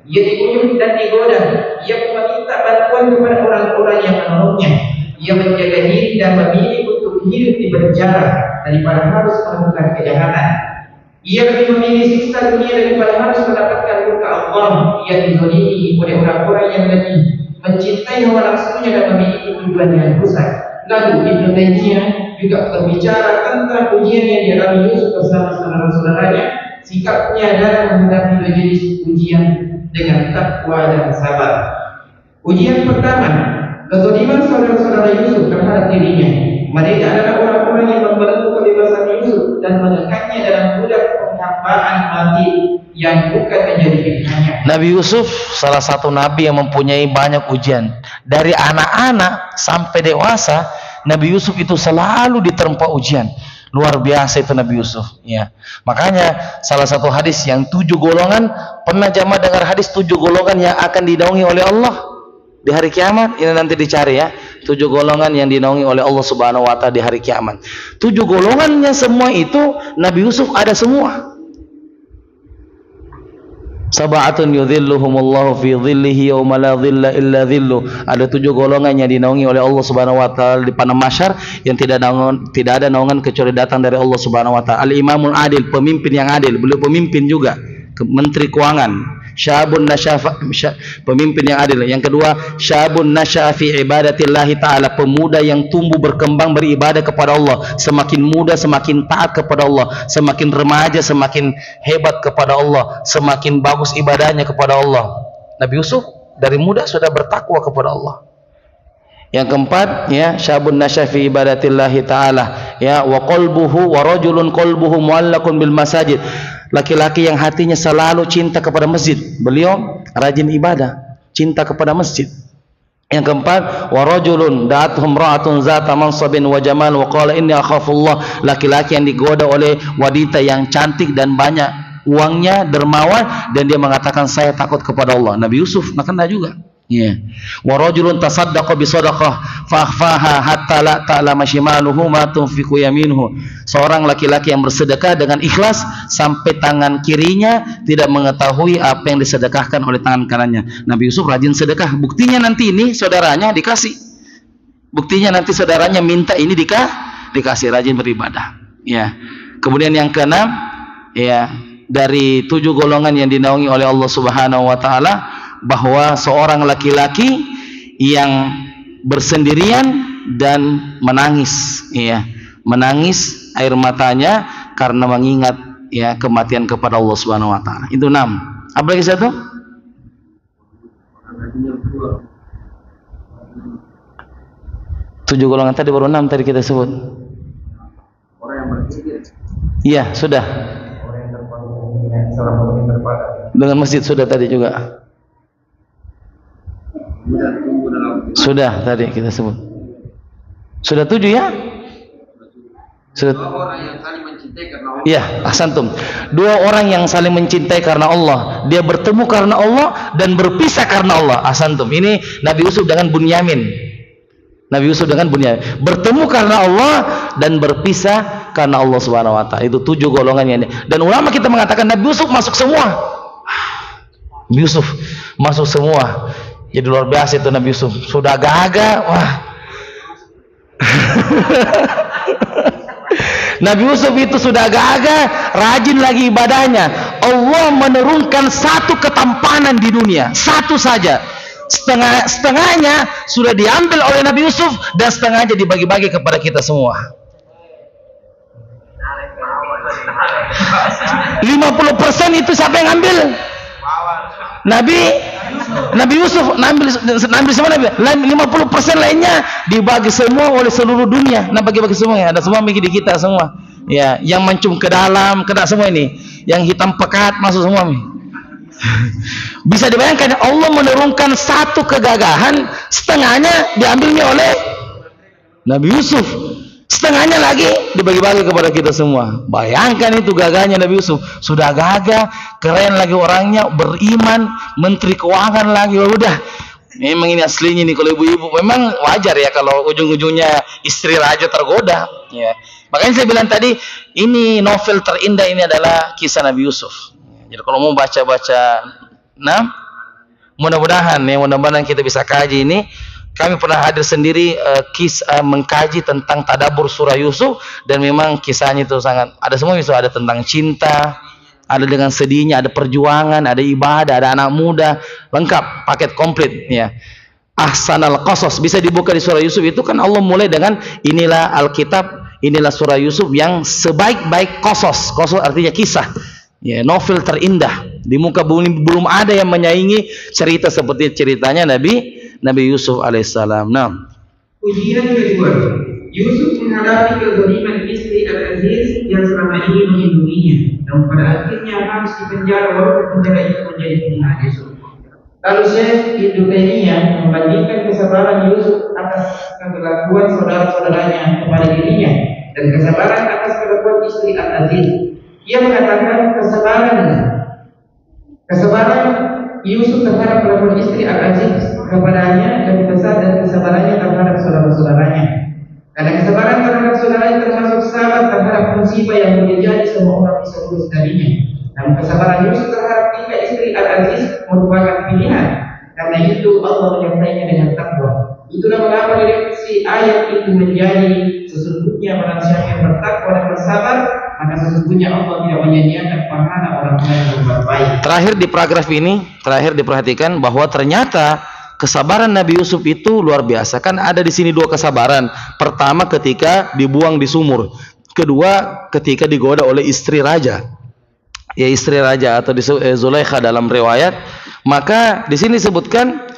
Ia dibunuh dan digoda. Ia meminta bantuan kepada orang-orang yang menolongnya. Ia menjaga diri dan memilih untuk hidup di penjara daripada harus melakukan kejahatan. Ia lebih memilih siksa dunia daripada harus mendapatkan murka Allah. Ia dizalimi oleh orang-orang yang lebih mencintai hawa nafsunya dan memiliki tujuan yang rusak. Lalu Ibnu Taimiyah juga berbicara tentang ujian yang dialami Yusuf bersama saudara-saudaranya. Sikapnya dalam menghadapi jenis ujian dengan takwa dan sabar. Ujian pertama, kezaliman saudara-saudara Yusuf terhadap dirinya. Mereka adalah orang-orang yang membelenggu kebebasan Yusuf dan menekannya dalam budak penghambaan mati yang bukan menjadi pilihannya.
Nabi Yusuf salah satu nabi yang mempunyai banyak ujian. Dari anak-anak sampai dewasa, Nabi Yusuf itu selalu diterpa ujian. Luar biasa itu Nabi Yusuf, ya. Makanya salah satu hadis yang 7 golongan, pernah jamaah dengar hadis 7 golongan yang akan dinaungi oleh Allah di hari kiamat? Ini nanti dicari ya. 7 golongan yang dinaungi oleh Allah Subhanahu wa taala di hari kiamat. 7 golongannya semua itu Nabi Yusuf ada semua. Sab'atun yudhilluhumullahu fi dhillihi yawma la dhilla illa dhilluh. Ada 7 golongan yang dinaungi oleh Allah Subhanahu wa taala di padang mahsyar yang tidak ada naungan kecuali datang dari Allah Subhanahu wa taala. Al-Imamul Adil, pemimpin yang adil. Beliau pemimpin juga, menteri keuangan. Syabun nasyafa, pemimpin yang adil. Yang kedua, syabun nasyafi ibadatillahi ta'ala, pemuda yang tumbuh berkembang beribadah kepada Allah. Semakin muda semakin taat kepada Allah, semakin remaja semakin hebat kepada Allah, semakin bagus ibadahnya kepada Allah. Nabi Yusuf dari muda sudah bertakwa kepada Allah. Yang keempat, ya, syabun nasyafi ibadatillahi ta'ala, ya, wa qalbuhu wa rajulun qalbuhu muallaqun bil masajid. laki-laki yang hatinya selalu cinta kepada masjid. Beliau rajin ibadah, cinta kepada masjid. Yang keempat, wa rajulun da'atuhum ra'atun zata mansabin wa jamal wa qala inni akhafullah, laki-laki yang digoda oleh wanita yang cantik dan banyak uangnya, dermawan, dan dia mengatakan saya takut kepada Allah. Nabi Yusuf kena juga. Ya. Wa rajulun tasaddaqa bi shadaqah fa akhfaha hatta la ta'lama shimaluhu ma tunfiqu yaminuhu. Seorang laki-laki yang bersedekah dengan ikhlas sampai tangan kirinya tidak mengetahui apa yang disedekahkan oleh tangan kanannya. Nabi Yusuf rajin sedekah. Buktinya nanti ini saudaranya dikasih. Buktinya nanti saudaranya minta ini dikasih, rajin beribadah. Ya. Kemudian yang keenam, ya, dari 7 golongan yang dinaungi oleh Allah Subhanahu wa taala, bahwa seorang laki-laki yang bersendirian dan menangis, ya, menangis air matanya karena mengingat, ya, kematian kepada Allah Subhanahu wa taala. Itu 6. Apa lagi satu? 7 golongan tadi, baru 6 tadi kita sebut.
Orang yang berzikir.
Iya, sudah.
Orang yang terpadu
Dengan masjid sudah tadi juga. Sudah tadi kita sebut. Sudah 7 ya? Sudah.
2 orang yang saling mencintai karena Allah.
Iya, ahsantum. 2 orang yang saling mencintai karena Allah. Dia bertemu karena Allah dan berpisah karena Allah. Ahsantum. Ini Nabi Yusuf dengan Bunyamin. Nabi Yusuf dengan Bunyamin. Bertemu karena Allah dan berpisah karena Allah Subhanahu wa taala. Itu 7 golongan yang. Dan ulama kita mengatakan Nabi Yusuf masuk semua. Nabi Yusuf masuk semua. Jadi luar biasa itu Nabi Yusuf. Sudah gagah, wah. Nabi Yusuf itu sudah gagah, rajin lagi ibadahnya. Allah menurunkan 1 ketampanan di dunia, 1 saja. Setengahnya sudah diambil oleh Nabi Yusuf dan setengahnya dibagi-bagi kepada kita semua. 50% itu siapa yang ambil? Nabi Yusuf ngambil semua. 50% lainnya dibagi semua oleh seluruh dunia. Nah, bagi-bagi semua, ya. Ada semua bagi di kita semua. Ya, yang mencum ke dalam kena semua ini. Yang hitam pekat masuk semua. Bisa dibayangkan Allah menurunkan 1 kegagahan, setengahnya diambilnya oleh Nabi Yusuf. Setengahnya lagi dibagi-bagi kepada kita semua. Bayangkan itu gagahnya Nabi Yusuf. Sudah gagah, keren lagi orangnya, beriman, menteri keuangan lagi. Udah, memang ini aslinya nih. Kalau ibu-ibu memang wajar ya kalau ujung-ujungnya istri raja tergoda, ya. Makanya saya bilang tadi, ini novel terindah ini adalah kisah Nabi Yusuf. Jadi kalau mau baca-baca, nah, mudah-mudahan kita bisa kaji ini. Kami pernah hadir sendiri mengkaji tentang tadabbur surah Yusuf, dan memang kisahnya itu sangat ada semua. Itu ada tentang cinta, ada dengan sedihnya, ada perjuangan, ada ibadah, ada anak muda, lengkap, paket komplit, ya. Ahsanal qasas bisa dibuka di surah Yusuf. Itu kan Allah mulai dengan inilah Alkitab, inilah surah Yusuf yang sebaik-baik qasas. Qasas artinya kisah, ya, novel terindah di muka bumi. Belum ada yang menyaingi cerita seperti ceritanya Nabi Yusuf alaihissalam. Nah,
ujian kedua, Yusuf menghadapi kezaliman istri Al-Aziz yang selama ini melindunginya, dan pada akhirnya harus dipenjara walaupun penjara itu menjadi pilihan Yusuf. Lalu Syekh Ibnu Taimiyah membandingkan kesabaran Yusuf atas kelakuan saudara-saudaranya kepada dirinya dan kesabaran atas kelakuan istri Al-Aziz. Ia mengatakan kesabaran Yusuf terhadap kelakuan istri Al-Aziz kepadanya lebih besar dari kesabarannya terhadap saudara-saudaranya. Karena kesabaran terhadap saudaranya termasuk sabar terhadap musibah yang boleh jadi semua orang bisa lulus darinya. Namun kesabaran Yusuf terhadap tiga istri Al-Aziz merupakan pilihan. Karena itu Allah menyertainya dengan takwa. Itulah mengapa direksi ayat itu menjadi sesungguhnya barang siapa yang bertakwa dan bersabar, maka sesungguhnya Allah tidak menyia-nyiakan pahala orang-orang yang berbuat baik.
Terakhir di paragraf ini, terakhir diperhatikan bahwa ternyata kesabaran Nabi Yusuf itu luar biasa. Kan ada di sini 2 kesabaran. Pertama ketika dibuang di sumur. Kedua ketika digoda oleh istri raja. Ya, istri raja atau Zulaikha dalam riwayat. Maka di sini disebutkan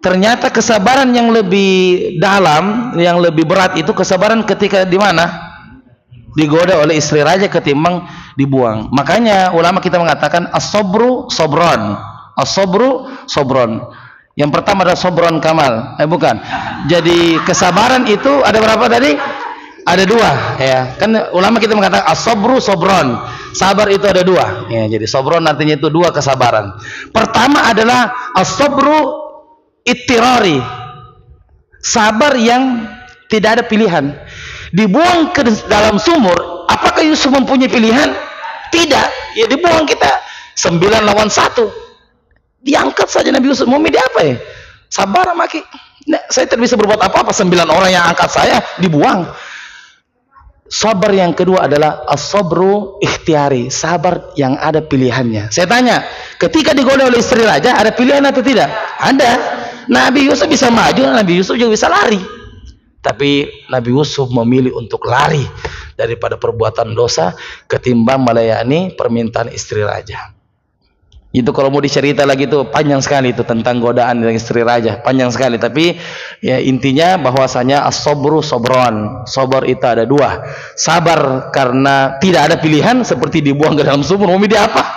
ternyata kesabaran yang lebih dalam, yang lebih berat itu kesabaran ketika di mana? digoda oleh istri raja ketimbang dibuang. Makanya ulama kita mengatakan as-sabru sabron. As-sabru sabron. Yang pertama adalah sabron kamal. Bukan. Jadi kesabaran itu ada berapa tadi? Ada dua, ya. Kan ulama kita mengatakan as-sabru sabron. Sabar itu ada dua. Ya, jadi sabron artinya itu dua kesabaran. Pertama adalah as-sabru ittirari. Sabar yang tidak ada pilihan. Dibuang ke dalam sumur, apakah Yusuf mempunyai pilihan? Tidak. Ya dibuang kita 9 lawan 1. Diangkat saja Nabi Yusuf. Mau milih apa ya? Sabar maki. Nah, saya tidak bisa berbuat apa-apa. 9 orang yang angkat saya dibuang. Sabar yang kedua adalah as-sabru ikhtiari. Sabar yang ada pilihannya. Saya tanya, ketika digoda oleh istri raja, ada pilihan atau tidak? Ada. Nabi Yusuf bisa maju, Nabi Yusuf juga bisa lari. Tapi Nabi Yusuf memilih untuk lari daripada perbuatan dosa ketimbang melayani permintaan istri raja. Itu kalau mau dicerita lagi itu panjang sekali itu tentang godaan dengan istri raja, panjang sekali. Tapi ya intinya bahwasanya as-sabru sabron. Sabar itu ada dua. Sabar karena tidak ada pilihan seperti dibuang ke dalam sumur. Mau milih apa?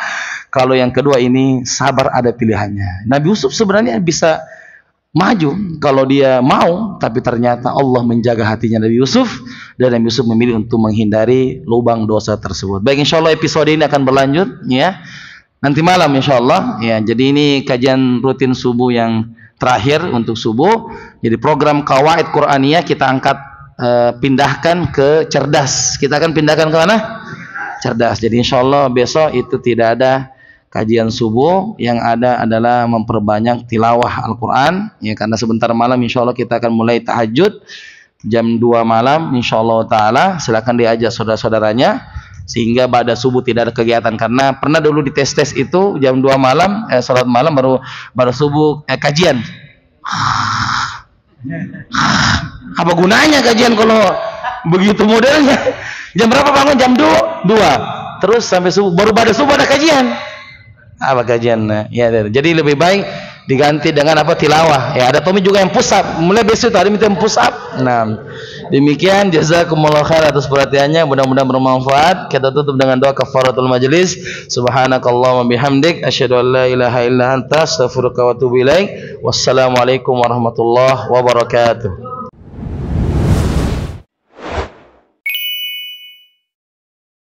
Kalau yang kedua ini sabar ada pilihannya. Nabi Yusuf sebenarnya bisa maju kalau dia mau, tapi ternyata Allah menjaga hatinya Nabi Yusuf dan Nabi Yusuf memilih untuk menghindari lubang dosa tersebut. Baik, insyaallah episode ini akan berlanjut ya nanti malam insyaallah ya. Jadi ini kajian rutin subuh yang terakhir untuk subuh. Jadi program Qawaid Quraniyah kita angkat pindahkan ke cerdas. Kita akan pindahkan ke mana? Cerdas. Jadi insyaallah besok itu tidak ada kajian subuh, yang ada adalah memperbanyak tilawah Al-Quran ya, karena sebentar malam insyaallah kita akan mulai tahajud jam 2 malam insyaallah ta'ala. Silakan diajak saudara-saudaranya sehingga pada subuh tidak ada kegiatan, karena pernah dulu di tes itu jam 2 malam salat malam baru subuh kajian. Apa gunanya kajian kalau begitu modelnya? Jam berapa bangun? Jam 2 terus sampai subuh, baru pada subuh ada kajian. Apa kajian ya, jadi lebih baik diganti dengan apa, tilawah ya. Ada Tommy juga yang push up, mulai besok hari minta push up. Nah demikian, jazakumullah khair atas perhatiannya, mudah-mudahan bermanfaat. Kita tutup dengan doa kafaratul majlis. Subhanakallahumma bihamdik asyhadu an la ilaha illa anta astaghfiruka wa atubu ilaik. Wassalamualaikum warahmatullahi wabarakatuh.